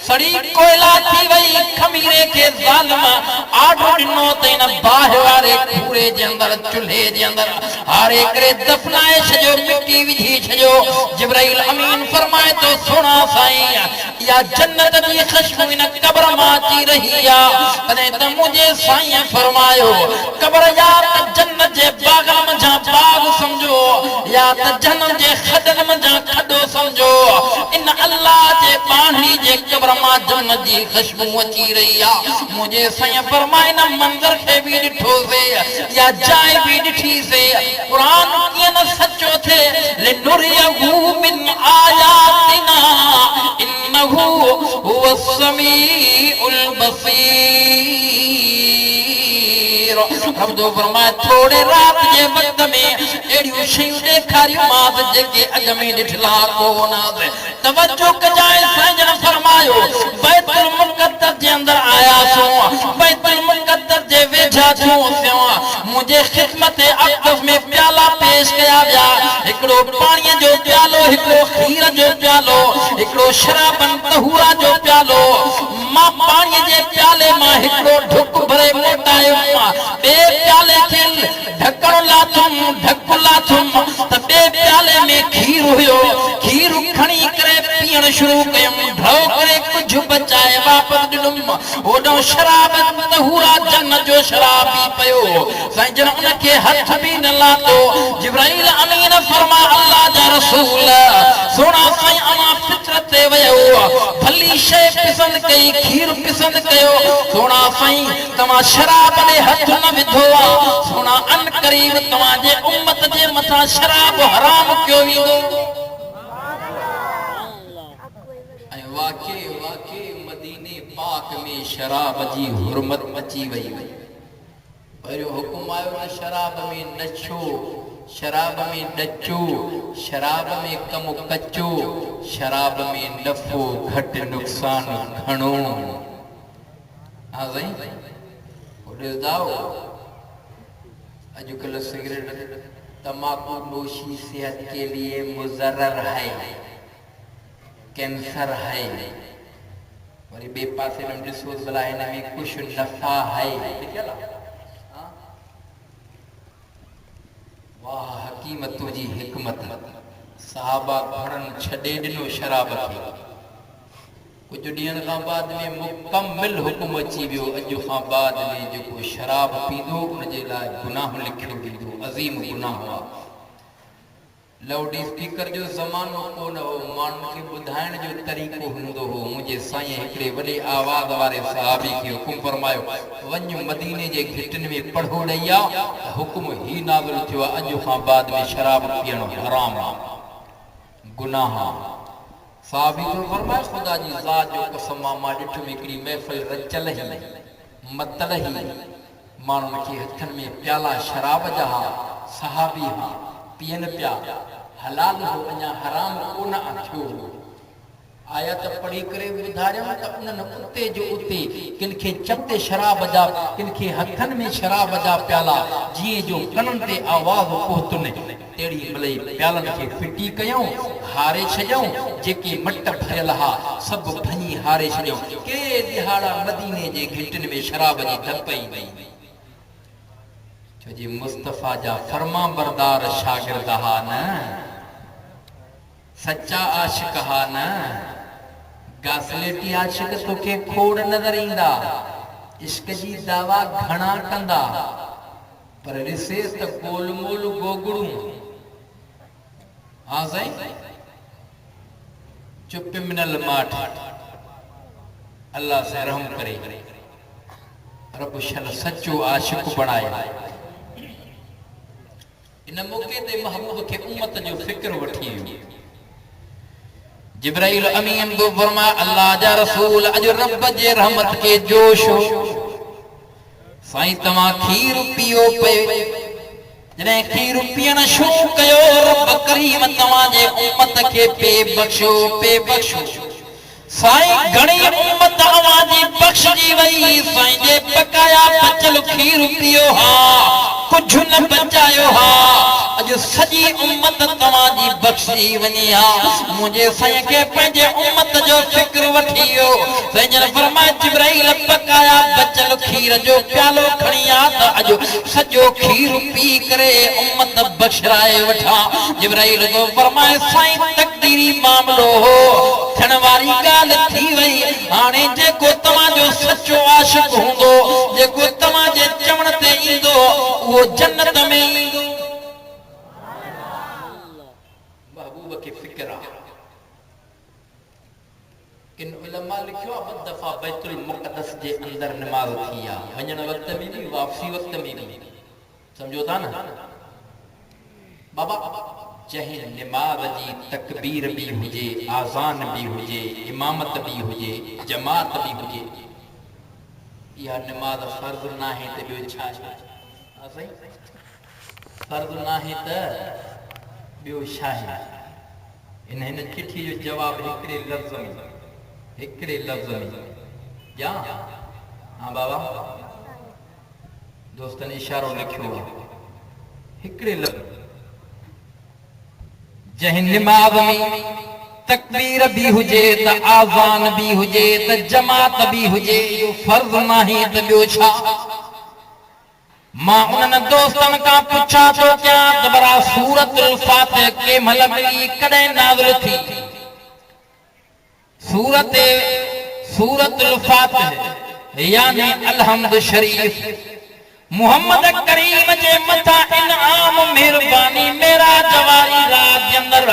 सड़ी कोयला थी वई खमीरे के ज़ालिम आडो ॾिनो त इन बाहि वारे खूरे जे अंदर चुल्हे जे अंदर हारे करे दफनाए छॾियो मिटी विझी छॾियो जिब्राइल अमीन फरमाए तो सुणा साईं या जन्नत जी ख़ुशबू इन क़ब्र मां अची रही आहे तॾहिं त मुंहिंजे साईं फरमायो क़ब्र या जन्नत जे बाग़ मंझां बाग समझो या त जन्म जे खडन मंझां खडो समझो इन अल्लाह जे पाणी जे कब्र मां जन्नत जी खुशबू अची रही आ मुझे साईं फरमाए न मंजर खे भी ॾिठो से या जाइ भी ॾिठी से कुरान कीअं न सचो थे लिनुरियहु मिन आयातिना इन्नहु हुवस समीउल बसीर रब जो फरमाए थोड़े रात जे वक्त में एड़ियूं शयूं ॾेखारियूं मां जेके अॻ में ॾिठला कोन तवज्जो कजाए साईं फरमायो बैतुल मुक़द्दस जे अंदर आयासूं बैतुल मुक़द्दस जे वेझा थियूं मुझे खिदमत अक़दस में प्याला पेश कया विया हिकड़ो पाणीअ जो प्यालो हिकड़ो खीर जो प्यालो हिकड़ो शराबन तहूरा जो प्यालो मां पाणीअ जे प्याले मां हिकड़ो ढुक भरे मोटायो बे प्याले खे ढकण लाथुम ढक लाथुम त बे प्याले में खीर हुयो खीर खणी करे पीअण शुरू कयम ढो करे कुछ बचाए वापस ॾिनुम ओडो शराब तहूरा जन्नत जो शराब पी पयो साईं जन उन के हथ भी न लातो जिब्राइल अमीन फरमा अल्लाह जा रसूल सोना साईं अमा फितरत ते वयो भली शय पसंद कई खीर पसंद कयो सोना साईं तमा शराब दे हथ न विधो सोना अन करीब तमा जे उम्मत जे मथा शराब हराम क्यों विंदो वाके मदीने पाक में शराब जी हुरमत अची वई पहिरियों हुकुम आयो न शराब में नचो शराब में डचो शराब में कम कचो शराब में नफो घट नुकसान घणो हाँ साईं ॾिसदाओ अॼुकल्ह सिगरेट तंबाकू नोशी सेहत के लिए मुज़र्रर है कैंसर है वरी बे पासे में ॾिसो भला हिन में कुछ नफ़ा है वाह हकीमत जी हिकमत साहबा घणनि छॾे ॾिनो शराब खे कुछ ॾींहंनि खां बाद में मुकम्मिल हुकुम अची वियो अॼु खां बाद में जेको शराब पींदो उनजे लाइ गुनाह लिखियो वेंदो अज़ीम गुनाह आहे लाउड स्पीकर जो ज़मानो कोन हो माण्हुनि खे ॿुधाइण जो तरीक़ो हूंदो हो मुंहिंजे साईं हिकिड़े वॾे आवाज़ वारे सहाबी खे हुकुम फरमायो वञ मदीने जे घिटिन में पढ़ो ॾेई आ हुकुम ही नाज़िल थियो आहे अॼु खां बाद में शराब पीअण हराम आहे गुनाह आहे सहाबी तो फरमाए खुदा जी ज़ात जो कसम मां ॾिठुमि हिकिड़ी महफ़िल रचल ही मतल ही माण्हुनि खे हथनि में प्याला शराब जा हा सहाबी हा पियन पिया हलाल हो अञा हराम कोन थियो आयत पढ़ी करे ॿुधारियो त उन्हनि उते जो उते किन खे चपते शराब जा किन खे हथनि में शराब जा प्याला जीअं जो कननि ते आवाज़ पहुतुनि तेड़ी भले प्यालनि खे फिटी कयूं हारे छॾियूं जेके मट भरियल हा सभु भञी हारे छॾियूं के दिहाड़ा मदीने जे घिटिन में शराब जी धप ई वई जी मुस्तफा जा फरमा बरदार शागिर्द हा न सच्चा आशिक हा न गासलेटी आशिक तोखे खोड़ नजर ईंदा इश्क जी दावा घणा कंदा पर ॾिसे त गोलमोल गोगड़ू हाँ साईं चुप मिनल माठ अल्लाह से रहम करे रब शन सच्चो आशिक बणाए इन मौके ते महबूब के उम्मत जो फिक्र वठी जिब्राइल अमीन को फरमाया अल्लाह जा रसूल अज रब जे रहमत के जोश साईं तमा खीर पियो पे जने खीर पियण शुरू कयो रब करीम तमा जे उम्मत के पे बख्शो साईं घणी उम्मत आवाजी बख्श जी वई साईं जे बकाया बचल खीर पियो हा कुछ न बचायो हा अज सजी उम्मत तवाजी बख्शी वनी हा मुझे साईं के पंहिंजे उम्मत जो फिक्र वठियो साईं जन फरमाए जिब्राइल बकाया बचल खीर जो प्यालो खणी आ त अज सजो खीर पी करे उम्मत बख्शराए वठा जिब्राइल तो फरमाए साईं तकदीरी मामलो हो थियण वारी गाल थी वई हाणे जेको तव्हां जो सच्चो आशिक हूंदो जेको तव्हां जे चवण ते ईंदो वो जन्नत में ईंदो किन उलमा लिखियो आहे ॿ दफ़ा बैतुल मुक़द्दस जे अंदर नमाज़ थी आहे, वञण वक़्त में बि वापसी वक़्त में बि। सम्झो था न बाबा, चाहे नमाज़ जी तकबीर भी हुजे, आज़ान भी हुजे, इमामत भी हुजे, जमात भी हुजे, इहा नमाज़ फर्ज़ ना है त ॿियो छा आहे? हा सही, फर्ज़ ना है त ॿियो छा आहे? इन चिठी जो जवाब हिकिड़े लफ़्ज़ में या हाँ बाबा दोस्तन इशारो लिखियो आहे, हिकिड़े लफ़्ज़ जंहिं नमाज़ में तकबीर भी हुजे त आज़ान भी हुजे त जमात भी हुजे, इहो फर्ज़ नाहे त ॿियो छा? मां उन्हनि दोस्तनि खां पुछा थो कयां त भला सूरतुल फातिह कंहिं महिल मिली, कॾहिं नाज़िल थी? सूरतुल फातिह यानी अलहम्द शरीफ मुहम्मद करीम जे मथा इनाम मेहरबानी मेरा जवारी रात के अंदर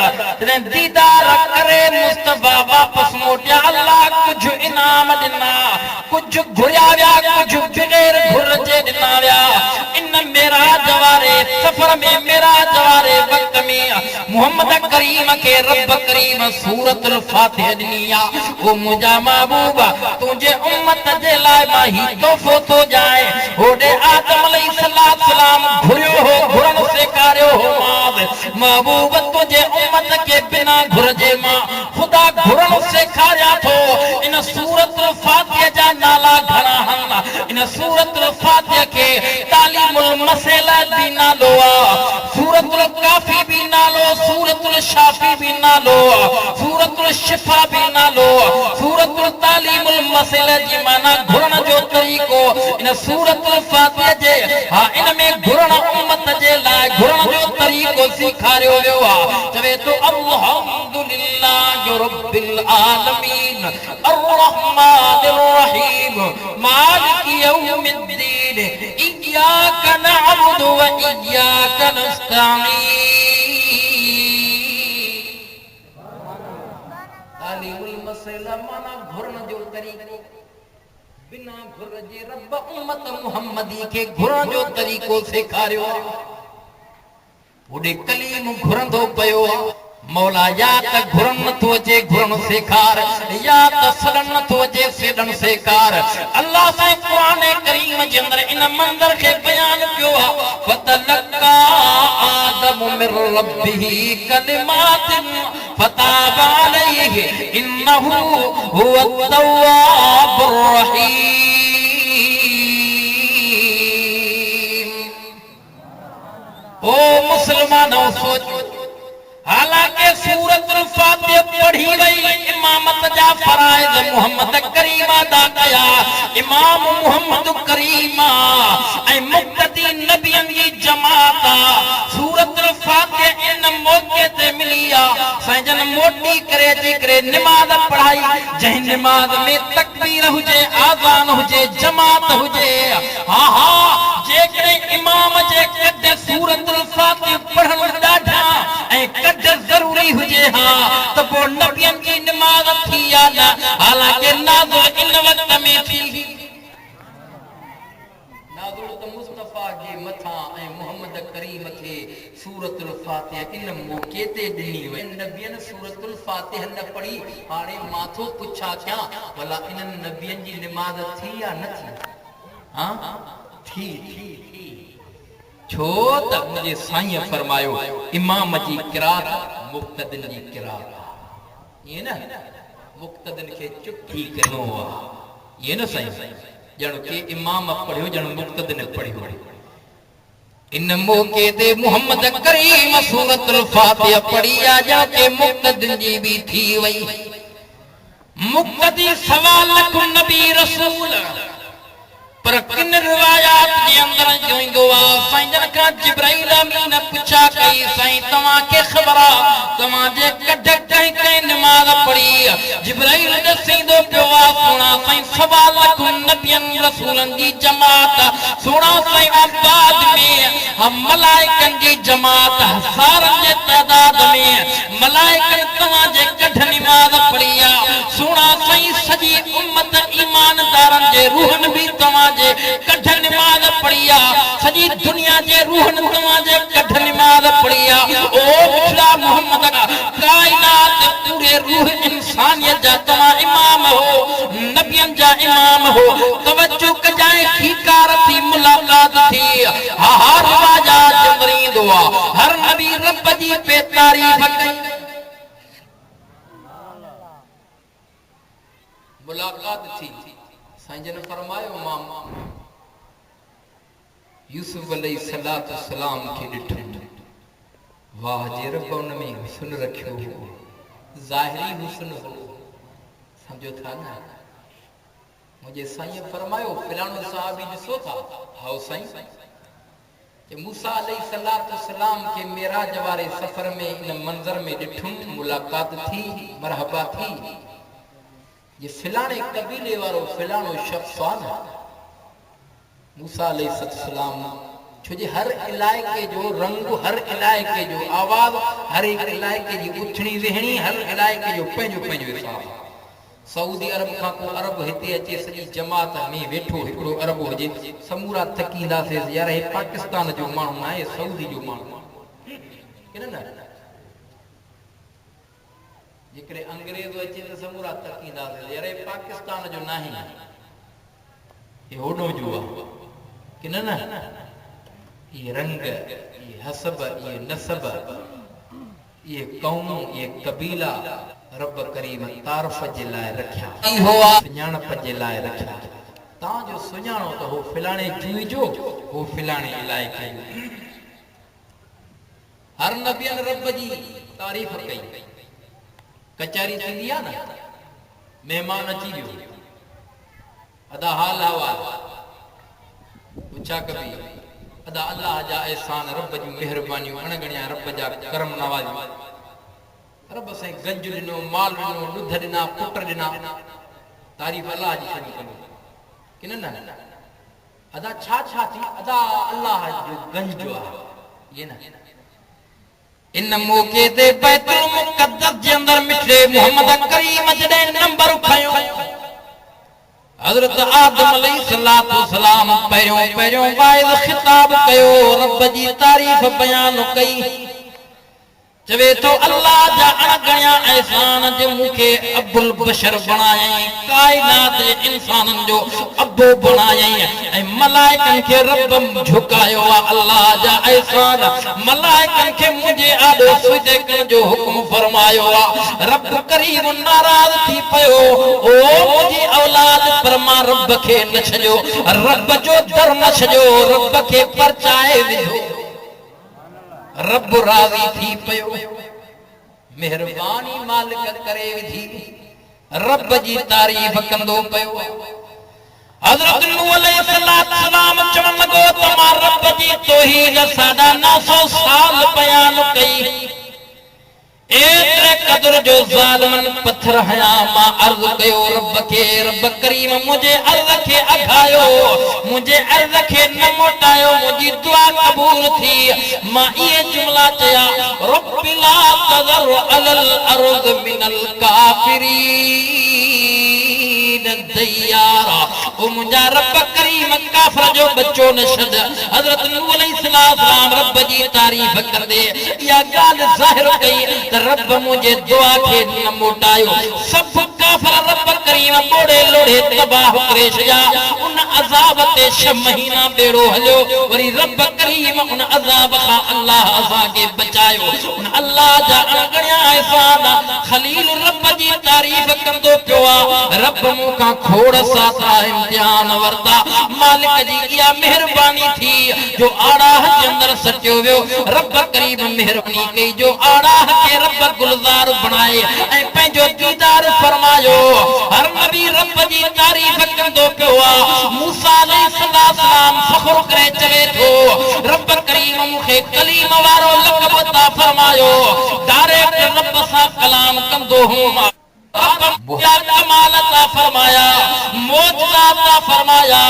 दीदार करे मुस्तफा वापस मोटिया। अल्लाह कुछ इनाम दिना, कुछ घुरिया विया, कुछ बगैर घुरजे दिना विया। इन मेरा जवारे सफर में, मेरा जवारे वक्त में मुहम्मद करीम के रब करीम सूरतुल फातिह दिनिया। ओ मुझा महबूबा तुझे उम्मत जे लाए माही तोहफो थो जाए। ओडे आदम अलैहिस्सलाम घुरियो हो, घुरन सेखारियो हो महबूब तुझे उम्मत के बिना घुरजे मां खुदा घुरन सेखारिया थो। इन सूरतुल फातिह जा नाला घणा हन। इन सूरतुल फातिह के तालीमुल मसला भी नालो आ, सूरतुल काफी भी नालो, सूरतुल शाफी भी नालो, सूरतुल शिफा भी नालो, सूरतुल तालीमुल मसला जी माना घुरन जो तरीको। इन सूरतुल फातिह जे हाँ इन में घुरण उम्मत जे लाए घुरण जो तरीको सिखारियो वियो आहे। चवे तो अल्हम्दुलिल्लाह रब्बिल आलमीन अर्रहमानिर रहीम मालिक यौमिद्दीन इय्याका नअबुदु व इय्याका नस्तईन। तालीमुल मसला माना घुरण जो तरीको, बिना घुर जे रब उम्मत मुहम्मदी के घुरण जो तरीको सेखारियो। ओडे कलीम घुरंदो पयो मौला या त घुरन नथो अचे घुरण सेखार, या त सड़न नथो अचे सेड़न सेखार। अल्लाह से कुरान करीम जे अंदर इन मंदर के बयान कयो आहे फतलका आदम मिर रब्बिही कलिमातिन फताब अलैहि इन्नहु हुवत तव्वाबुर रहीम। ओ मुसलमानों सोचो, हालांकि सूरतुल फातिह पढ़ी वई, इमामत जा फराइज मुहम्मद करीम अदा कया। इमाम मुहम्मद करीम ऐं मुक्तदी नबियन जी जमात सूरतुल फातिह इन मौके ते मिली आ। संजन मोटी करे जी करे नमाज पढ़ाई, जंहिं नमाज में तकबीर हुजे, आज़ान हुजे, जमात हुजे। हाँ हाँ जेकॾहिं इमाम जे कॾहिं सूरतुल फातिह पढ़ण ॾाढा ऐं जरूरी हुजे हाँ तो वो नबियन की नमाज थी या ना, हालांकि नाज़िल इन वक्त में थी। नाज़िल तो मुस्तफा के मथा ऐं मुहम्मद करीम के सूरतुल फातिह इन मौके ते ॾिनी वई। नबियन सूरतुल फातिह न पढ़ी, हाणे माथो पुछा क्या भला इन नबियन जी नमाज थी या न थी? हाँ थी थी थी छो त मुझे साईं फरमायो इमाम जी किरात मुक्तदिन जी किरात। ये ना मुक्तदिन के चुप थी कनो आ, ये ना साईं जण के इमाम पढ़ियो जण मुक्तदिन पढ़ियो। इन मौके ते मुहम्मद करीम सूरतुल फातिह पढ़ी आ जण के मुक्तदिन जी भी थी वई। मुक्तदी सवा लख नबी रसूल पर किन रिवायात के अंदर जो इंदो आ साईं जन का जिब्राइल अमीन पूछा कई साईं तवा के खबरा तवा जे कढ कहीं कहीं नमाज पढ़ी। जिब्राइल दसींदो पियो आ सुना साईं सवा लख नबियन रसूलन जी जमात सुना साईं आबाद में हम मलाइकन जी जमात हज़ारन जे तादाद में मलाइकन तवा जे कढ नमाज पढ़ी आ। सुना साईं जे रूहन भी तव्हांजे कढ निमाज़ पढ़ी आहे सॼी दुनिया जे रूहन तव्हांजे कढ निमाज़ पढ़ी आहे ओ मिठड़ा मोहम्मद कायनात पूरे रूह इंसानियत जा तव्हां इमाम हो नबियन जा इमाम हो तवज्जो कजाए खीकार थी मुलाकात थी हा रिवाजा जमरींदो आहे हर नबी रब जी पे तारीफ़ कई मुलाकात थी साईं जन फरमायो मां यूसुफ अलैहिस्सलातु सलाम खे ॾिठो वाह जे रब उन में हुस्न रखियो हो ज़ाहिरी हुस्न हो समझो था न मुझे साईं फरमायो फिलानो साहबी ॾिसो था हाओ साईं कि मूसा अलैहिस्सलातु सलाम के मेराज वारे सफ़र में इन मंज़र में ॾिठुम मुलाकात थी मरहबा थी ये फिलाने कबीले वारो फिलानो शख्स आहे न मूसा अलैहिस्सलाम छो जे हर इलाइके जो रंग हर इलाइके जो आवाज़ हर एक इलाइके जी उथणी वेहणी हर इलाइके जो पंहिंजो पंहिंजो हिसाब सऊदी अरब खां को अरब हिते अचे सॼी जमात में वेठो हिकिड़ो अरब हुजे समूरा थकींदासीं यार हे पाकिस्तान जो माण्हू आहे सऊदी जो माण्हू आहे न जेकॾहिं अंग्रेज़ अचे त समूरा थकींदासीं यार हे पाकिस्तान जो नाहे हे होॾो जो आहे कि न ये रंग ये हसब ये नसब ये कौम ये कबीला रब करीम तारफ़ जे लाइ रखिया सुञाणप जे लाइ रखिया तव्हां जो सुञाणो त हो फिलाणे जूई जो हो फिलाणे इलाइक़े जो हर नबियन रब जी तारीफ़ कई कचहरी थींदी आहे न महिमान अची वियो अदा हाल हवाल पुछा कबी अदा अल्लाह जा एहसान रब जी मेहरबानियूं अणगणिया रब जा करम नवाज़ियूं रब से गंज ॾिनो माल ॾिनो ॾुध ॾिना पुट ॾिना तारीफ़ अल्लाह जी शुरू कंदो कि न अदा छा छा थी अदा अल्लाह जो गंज जो आहे ये न इन मौके ते बैतुल मुक़द्दस जे अंदर मिठड़े मोहम्मद करीम जॾहिं नंबर खयो हज़रत आदम अलैहिस्सलातु सलाम पहिरियों वाइज़ खिताब कयो रब जी तारीफ़ बयान कई चवे तो अल्लाह जा अणगणिया एहसान जे मूंखे अब्दुल बशर बणायई कायनात जे इंसानन जो अब्बो बणायई ऐं मलाइकन खे रब झुकायो आहे अल्लाह जा एहसान मलाइकन खे मुंहिंजे आॾो सुजदे करण जो हुक्म फरमायो आहे रब करीम नाराज़ थी पियो ओ मुंहिंजी औलाद पर मां रब खे न छॾियो रब जो दर न छॾियो रब खे परचाए विधो रब राज़ी थी पियो मेहरबानी मालिक करे विधी रब जी तारीफ़ कंदो पियो हज़रत नूह अलैहिस्सलाम चवण लॻो त मां रब जी तौहीद 950 साल बयान कई एतिरे क़दर जो ज़ालिमन पत्थर हया मां अर्ज़ कयो रब खे रब करीम मुझे अर्ज़ खे अघायो मुझे अर्ज़ खे न मोटायो मुंहिंजी दुआ क़बूल थी मां इहे जुमला चया रब ला तज़र अलल अर्ज़ मिनल काफिरीन दयारा ओ मुंहिंजा रब करीम काफ़िर जो बच्चो न छॾ हज़रत नूह अलैहिस्सलाम रब जी तारीफ़ कंदे इहा ॻाल्हि ज़ाहिर कई त रब मुझे दुआ खे न मोटायो सब काफ़िर रब करीम बोड़े लोड़े तबाह करे छॾिया उन अज़ाब ते 6 महीना बेड़ो हलियो वरी रब करीम उन अज़ाब खां अल्लाह असां खे बचायो उन अल्लाह जा अणगणिया एहसान खलील रब जी तारीफ़ कंदो पियो आहे रब मूंखां खोड़ साथा इम्तिहान वरता मालिक जी इहा मेहरबानी थी जो आड़ाह जे अंदर सटियो वियो रब करीम मेहरबानी कई जो आड़ाह के रब गुलजार बनाए ऐं पंहिंजो दीदार फरमायो हर नबी रब जी तारीफ़ कंदो पियो आहे मूसा अलैहिस्सलाम फ़ख्र करे चवे थो रब करीम मूंखे कलीम वारो लक़ब अता फरमायो डायरेक्ट रब सां कलाम कंदो हुउमि कमाल अता फरमाया मौजज़ा अता फरमाया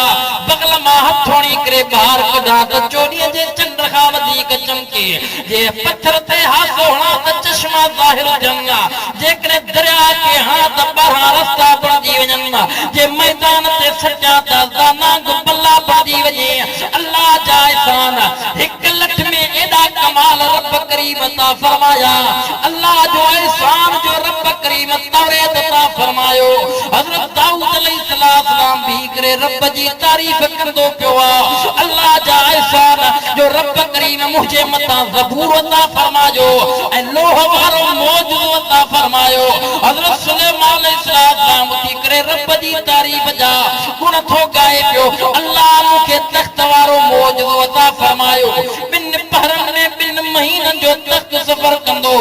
बगल मां हथोड़ी करे बाहर कढा त चोॾीअ जे चंड खां वधीक चमके जे पत्थर ते हासो हणा त चश्मा ज़ाहिर थियनि जेकॾहिं दरिया खे हणा त ॿारहां रस्ता बणिजी वञनि जे मैदान ते सटिया अता फरमाया। अल्लाह जो एहसान जो रब करीम तौरात अता फरमायो। हजरत दाऊद अलैहिस्सलाम भी करे रब जी तारीफ कंदो पियो आ। अल्लाह जा एहसान जो रब करीम मुझे मता ज़बूर अता फरमायो ऐं लोह वारो मौजूद अता फरमायो। हजरत सुलेमान अलैहिस्सलाम थी करे रब जी तारीफ जा गुण थो गाए पियो। अल्लाह मुखे तख्त वारो मौजूद अता फरमायो। बिन पहरन में बिन महीनन जो तख्त सफर कंदो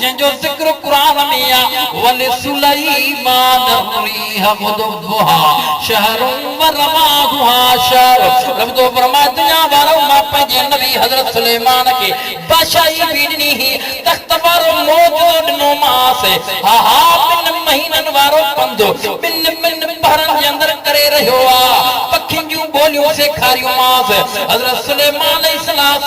जंहिंजो ज़िक्र कुरान में आ। वल सुलैमान रिह गुदुहा शहरुन व रवाहुहा शहर। रब तो फरमाए दुनिया वारो मां पंहिंजे नबी हजरत सुलेमान के बादशाही भी ॾिनी ही तख्त वारो मौजूद ॾिनो मांस। हा हा बिन महीनन वारो पंधु बिन बिन पहरन जे अंदर करे रहियो आ। पखियुनि जूं ॿोलियूं सेखारियूं मांस। हजरत सुलेमान अलैहिस्सलाम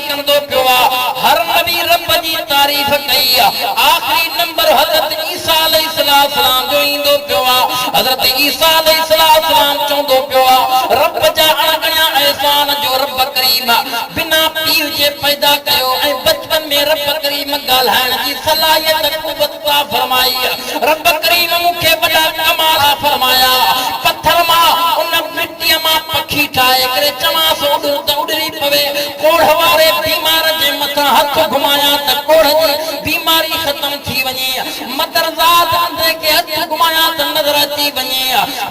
कंदो पियो आ। हर नबी रब जी तारीफ कई आ। आखिरी नंबर हजरत ईसा अलैहिस्सलाम जो ईंदो पियो आ। हजरत ईसा अलैहिस्सलाम चवंदो पियो आ रब जा अणगणिया एहसान जो रब करीम बिना पीउ जे पैदा कयो ऐं बचपन में रब करीम ॻाल्हाइण जी सलाहियत क़ुव्वत अता फरमाई। रब करीम मूंखे वॾा कमाल फरमाया। पत्थर मां उन मिट्टीअ मां पखी ठाहे करे चवांस उड़ त उड़री पवे। कोढ़ वारे बीमार जे मथां हथ घुमाया त कोढ़ जी बीमारी ख़त्म थी वञे। मदरज़ात अंदर के हथ घुमाया त नज़र अची वञे।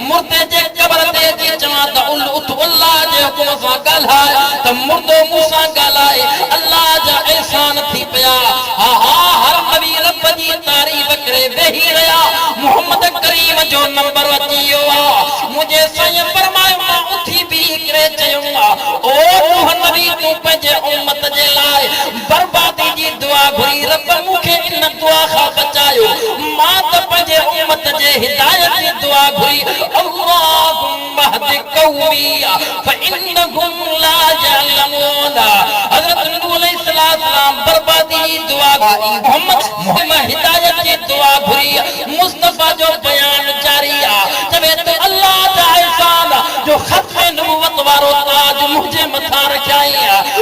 मुर्दे जे कब्र ते जी चवां त उल उठ अल्लाह जे हुकुम सां ॻाल्हाए त मुर्दो मूंसां ॻाल्हाए। अल्लाह जा एहसान थी पिया। हा हा हर नबी रब जी तारीफ करे वेही रहिया। मोहम्मद करीम जो नंबर अची वियो आ। मुझे साईं फरमायो मां उथी भी करे चयो ओ नूह नबी तू पंहिंजे उम्मत जे लाइ बर्बादी जी दुआ घुरी रब मूंखे इन दुआ खां बचायो। मां त पंहिंजे उम्मत जे हिदायत जी दुआ घुरी अल्लाहुम्मा हदी कौमी फइन्नहुम ला यअलमून। हजरत नूह अलैहिस्सलाम बर्बादी जी दुआ मोहम्मद हिदायत जी दुआ घुरी। मुस्तफा जो बयान जारी आ। चवे तो अल्लाह जा एहसान जो खत्म नबूवत वारो ताज मुझे मथा रखियाई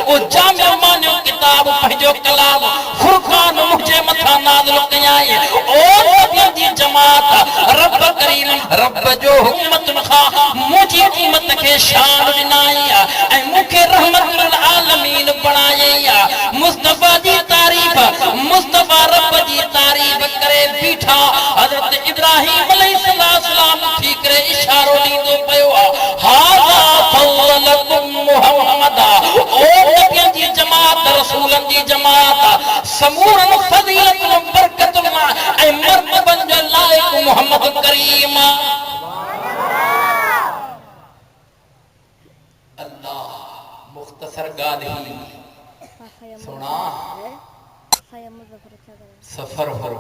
ओ जामियो मानियो किताब पंहिंजो कलाम फुरकान मुझे मथा नाज़िल कयाई। ओ नबी जी जमात रब करीम रब जो हुकूमत खां मुझी उम्मत के शान ॾिनाई ऐं मूंखे रहमतुल आलमीन बणाई। मुस्तफा जी तारीफ मुस्तफा रब जी तारीफ करे बीठा। हजरत इब्राहिम अलैहिस्सलाम थी करे इशारो ॾींदो पियो हाज़ा फज़लकुम मुहम्मद। ओ नबियनि जी जमात रसूलनि जी जमात समूरन फज़ीलतुन बरकतुन ऐं मर्तबन जो लाइक़ मोहम्मद करीम। अल्लाह मुख्तसर गाली सुना सफर हो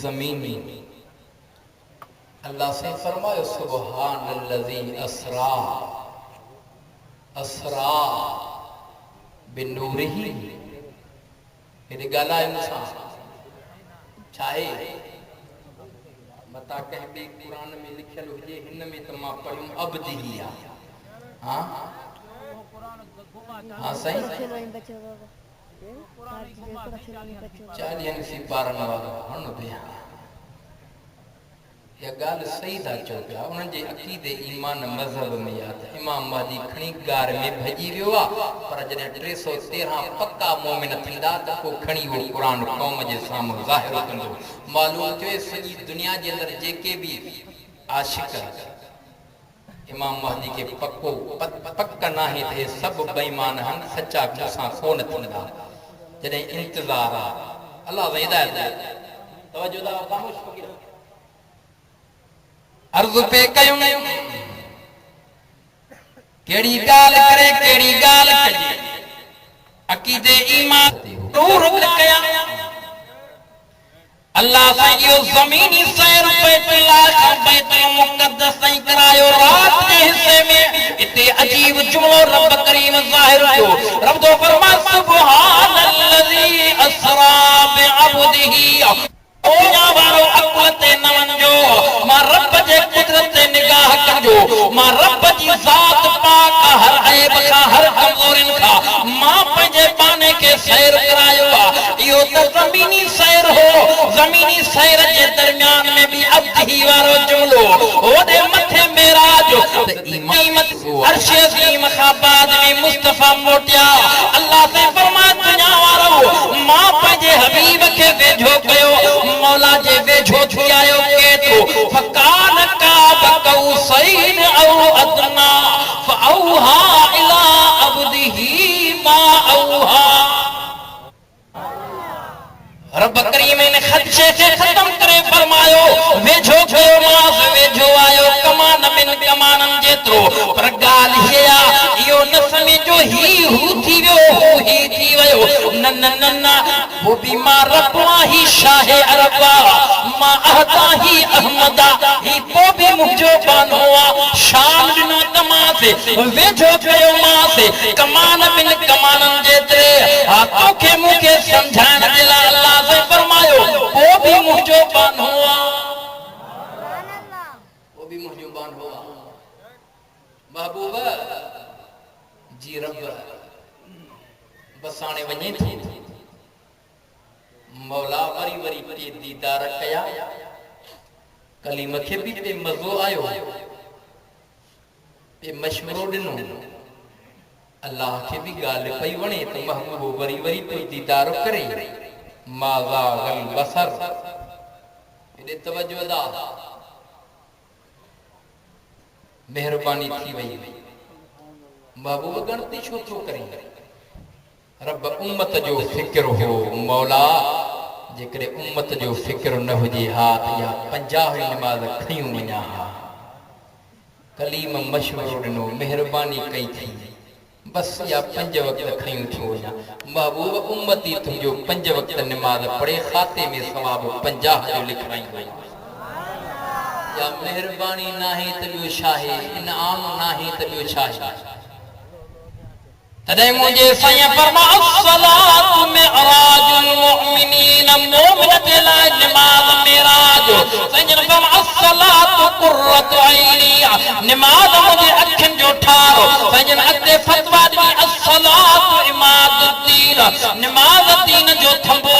जमीनी। अल्लाह से फरमायो सुब्हानल्लज़ी अस्रा अस्रा बिनूरिही। हेॾे ॻाल्हाए मूंसां छाहे मता कंहिं ॿिए क़ुरान में लिखियल हुजे हिन में त मां पढ़ियुमि अब्दी आहे। हाँ हाँ सही 40 पारन वारो हण पिया। इहा ॻाल्हि सही था चओ पिया। उन्हनि जे अक़ीदे ईमान मज़हब में आहे त इमाम महदी खणी गार में भॼी वियो आहे। पर जॾहिं 313 पक्का मोमिन थींदा त पोइ खणी उहो क़ुरान क़ौम जे साम्हूं ज़ाहिर कंदो। मालूम थियो सॼी दुनिया जे अंदरि जेके बि आशिक़ इमाम महदी के पक्को पक नाहे त हे सभु बेईमान आहिनि सचा मूंसां कोन थींदा। जॾहिं इंतज़ार आहे अल्लाह हिदायत तवजो दा ख़ामोश फ़क़ीर अर्ज़ पे कयूं केड़ी गाल करे केड़ी गाल कजे अकीदे ईमान दूर कया। अल्लाह साईं यो ज़मीनी सैर बैतुल मुक़द्दस साईं करायो। रात के हिस्से में इते अजीब जुमलो रब करीम ज़ाहिर कयो। रब तो फरमा सुब्हानल्लज़ी अस्रा बिअब्दिही। ओ या वारो अक़ल ते न वञो मां रब जे कुदरत ते निगाह कजो। मां रब जी ज़ात पाक हर ऐब खां हर कमज़ोरिन खां मां पंहिंजे पाने के सैर करायो। सैर जे दरमियान में भी अब्दी वारो जुमलो ओदे मथे मेराज ते ईमत अर्श अज़ीम खाबाद में मुस्तफा मोटिया अल्लाह से फरमा दुनिया वारो मां पंहिंजे हबीब के वेझो कयो मौला जे वेझो थी आयो के तो फकान का बकौसैन औ अदना फऔहा इला अब्दिही मा औहा। रब करीम ने खदशे के खत्म करे फरमायो वेझो कयो मास वेझो आयो कमान मिन कमानन जेतरो पर गाल हिया इयो न समझो ही हु थी वियो ही थी वयो न न न न वो बीमार रबवा ही शाह अरबा मा अहता ही अहमदा ही तो भी मुझो बान हुआ शाम दिनो तमासे वेझो कयो मास कमान मिन कमानन जेतरे हाथों के मुंह के समझाने दिला अल्लाह से फरमायो वो भी मुझो बान हुआ वो भी मुझो बान हुआ महबूबा जी रब बसाने वञे थी मौला वरी वरी पे दीदार कया कलीम खे भी पे मज़ो आयो पे मशवरो ॾिनो अल्लाह के भी गाल पई वणे तो महबूब वरी वरी पे दीदार करे माज़ा गल बसर एॾे तवज्जो दा मेहरबानी थी वई महबूब गणती छो थो करे रब उम्मत जो फिक्र हो मौला जेकरे उम्मत जो फिक्र न हुजे हा या 50 नमाज खयूं वञा हा कलीम मशवरो ॾिनो मेहरबानी कई थी बस या 5 वक्त खयूं थी वञा महबूब उम्मती तुंहिंजो 5 वक्त नमाज पढ़े खाते में सवाब 50 जो लिखाई वई या मेहरबानी नाहे त ॿियो छाहे इनाम नाहे त ॿियो छाहे तदे मुझे सैया फरमा अस्सलातु मिअराजुल मुमिनीन मोमिनत ला नमाज मेराज सैया फरमा अस्सलातु कुर्रतु ऐनी नमाज मुझे अखिन जो ठारो सैया अते फतवा दी अस्सलातु इमादुद्दीन नमाज दीन जो थंबो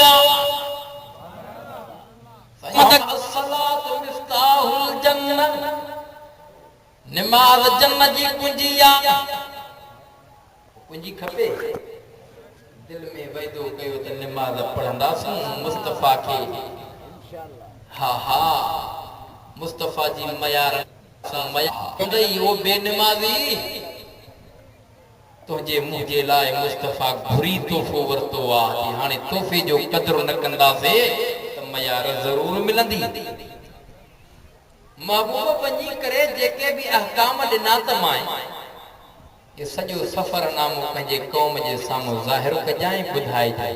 अस्सलातु मिफ्ताहुल जन्नत नमाज जन्नत जी कुंजिया कुंजी खपे दिल में वैदो कयो त नमाज पढ़ंदासूं मुस्तफा के हा हा मुस्तफा जी मयार संदई वो बेनमाजी तुझे मुझे लाए मुस्तफा घुरी तोहफो वरतो आ हाने तोहफे जो कदर न कंदासे त मयार जरूर मिलंदी महबूब पंजी करे जेके भी अहकाम दिना त माए ये सजो सफरनामो पंहिंजे कौम जे साम्हूं ज़ाहिर कजाए ॿुधाए जाए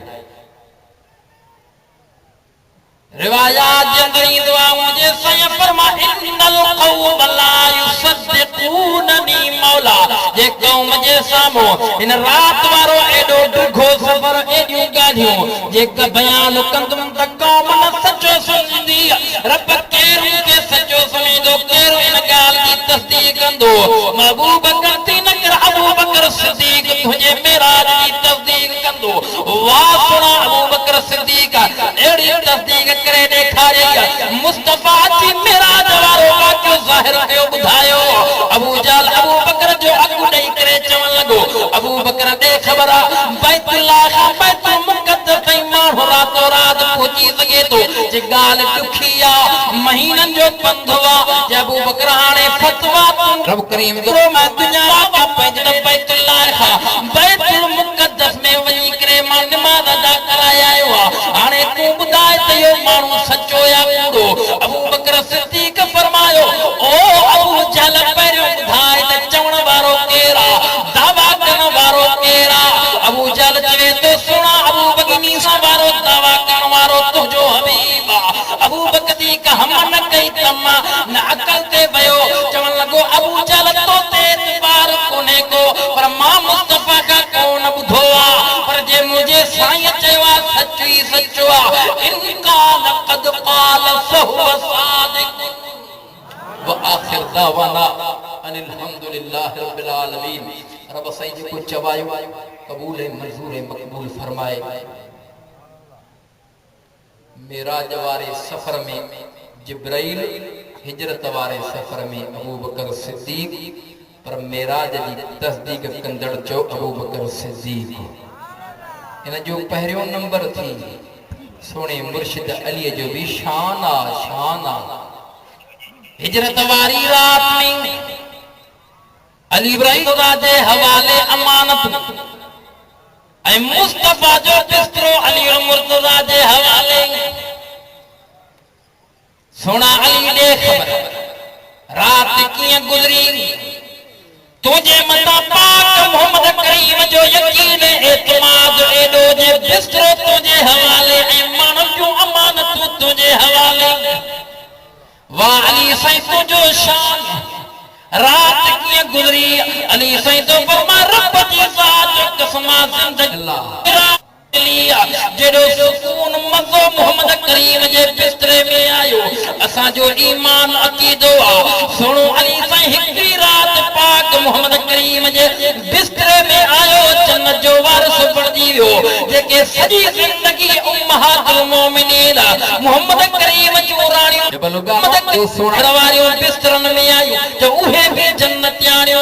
रिवायात जे अंदर ईंदो आहे मुंहिंजे साईं फरमा इन्नल क़ौम ला युसद्दिक़ूननी मौला जे कौम जे साम्हूं इन रात वारो एॾो ॾुखो सफ़र एॾियूं ॻाल्हियूं जेका बयान कंदुमि त कौम न सचो सुञंदी रब केरु खे सचो सम्झंदो केरु इन ॻाल्हि जी तस्दीक कंदो महबूब गलती न कर अबू बकर सिद्दीक तुंहिंजे मेराज जी तस्दीक कंदो वाह सुणा अबू बकर सिद्दीक अहिड़ी तस्दीक करे ॾेखारी मुस्तफा जी मेराज वारो वाक़ियो ज़ाहिर कयो ॿुधायो अबू जहल अबू बकर जो अॻु ॾेई करे चवण लॻो अबू बकर ॾे ख़बर बैतुल्लाह खां बैतुल मुक़द्दस ताईं माण्हू रातो रात पहुची सघे थो जे ॻाल्हि ॾुखी आहे महीननि जो पंधु आहे जे अबू बकर हाणे फतवा रब करीम जो मां दुनिया का पंहिंजे बैतुल्लाह खां बैतुल मुक़द्दस में वञी करे मां नमाज़ अदा कराए आयो आहे हाणे तूं ॿुधाए त इहो माण्हू सचो या कूड़ो अबू बकर सिद्दीक फरमायो ओ अबू जहल पहिरियों ॿुधाए त चवण वारो केरु आहे दावा करण वारो केरु आहे अबू जहल चवे थो सुणा अबू बकनी सां वारो दावा करण वारो तुंहिंजो हबीब आहे अबू बकर जी कहम न कई तमा न अकल ते वियो चवण लॻो अबू जहल तो ते एतबार कोन्हे को पर मां मुस्तफा खां कोन ॿुधो आहे पर जे मुंहिंजे साईं चयो आहे सच ई सचो आहे इनकान क़द क़ाल फहुव सादिक व आखिर दावाना अनिल हम्दुलिल्लाहि रब्बिल आलमीन रब साईं जेको चवायो कबूल मंजूर मक़बूल फरमाए मेराज वारे सफर में जिब्राइल, हिजरत वारे सफर में अबू बकर सिद्दीक, पर मेराज जी तस्दीक कंदड़ चो अबू बकर सिद्दीक। इन जो पहरियों नंबर थी सोने मुर्शिद अली जो भी शान आ। हिजरत वारी रात में अली इब्राहिम राजे हवाले अमानत ऐं मुस्तफा जो बिस्तरो अली मुर्तजा जे हवाले। सोना अली दे खबर रात कीअं गुज़री, तुझे मता पाक मोहम्मद करीम जो यकीन एतमाद एडो जे बिस्तरो तुझे हवाले ऐं माण्हुनि जूं अमानतूं तुझे हवाले। वाह अली साईं तुझो शान रात कीअं गुज़री। अली साईं तो फरमा रब जी ज़ात कसमा ज़िंदगी जेड़ो सुकून मज़ो मोहम्मद करीम जे बिस्तरे में आयो असां जो ईमान अकीदो आ। सुनो अली साईं हिकड़ी रात पाक मोहम्मद करीम जे बिस्तरे में आयो जन्नत जो वारिस बणजी वियो जेके सॼी ज़िंदगी उम्महातुल मोमिनीन मोहम्मद करीम जूं राणियूं मोहम्मद वारियूं बिस्तरनि में आयूं जो उहे भी जन्नत ॼाणियो।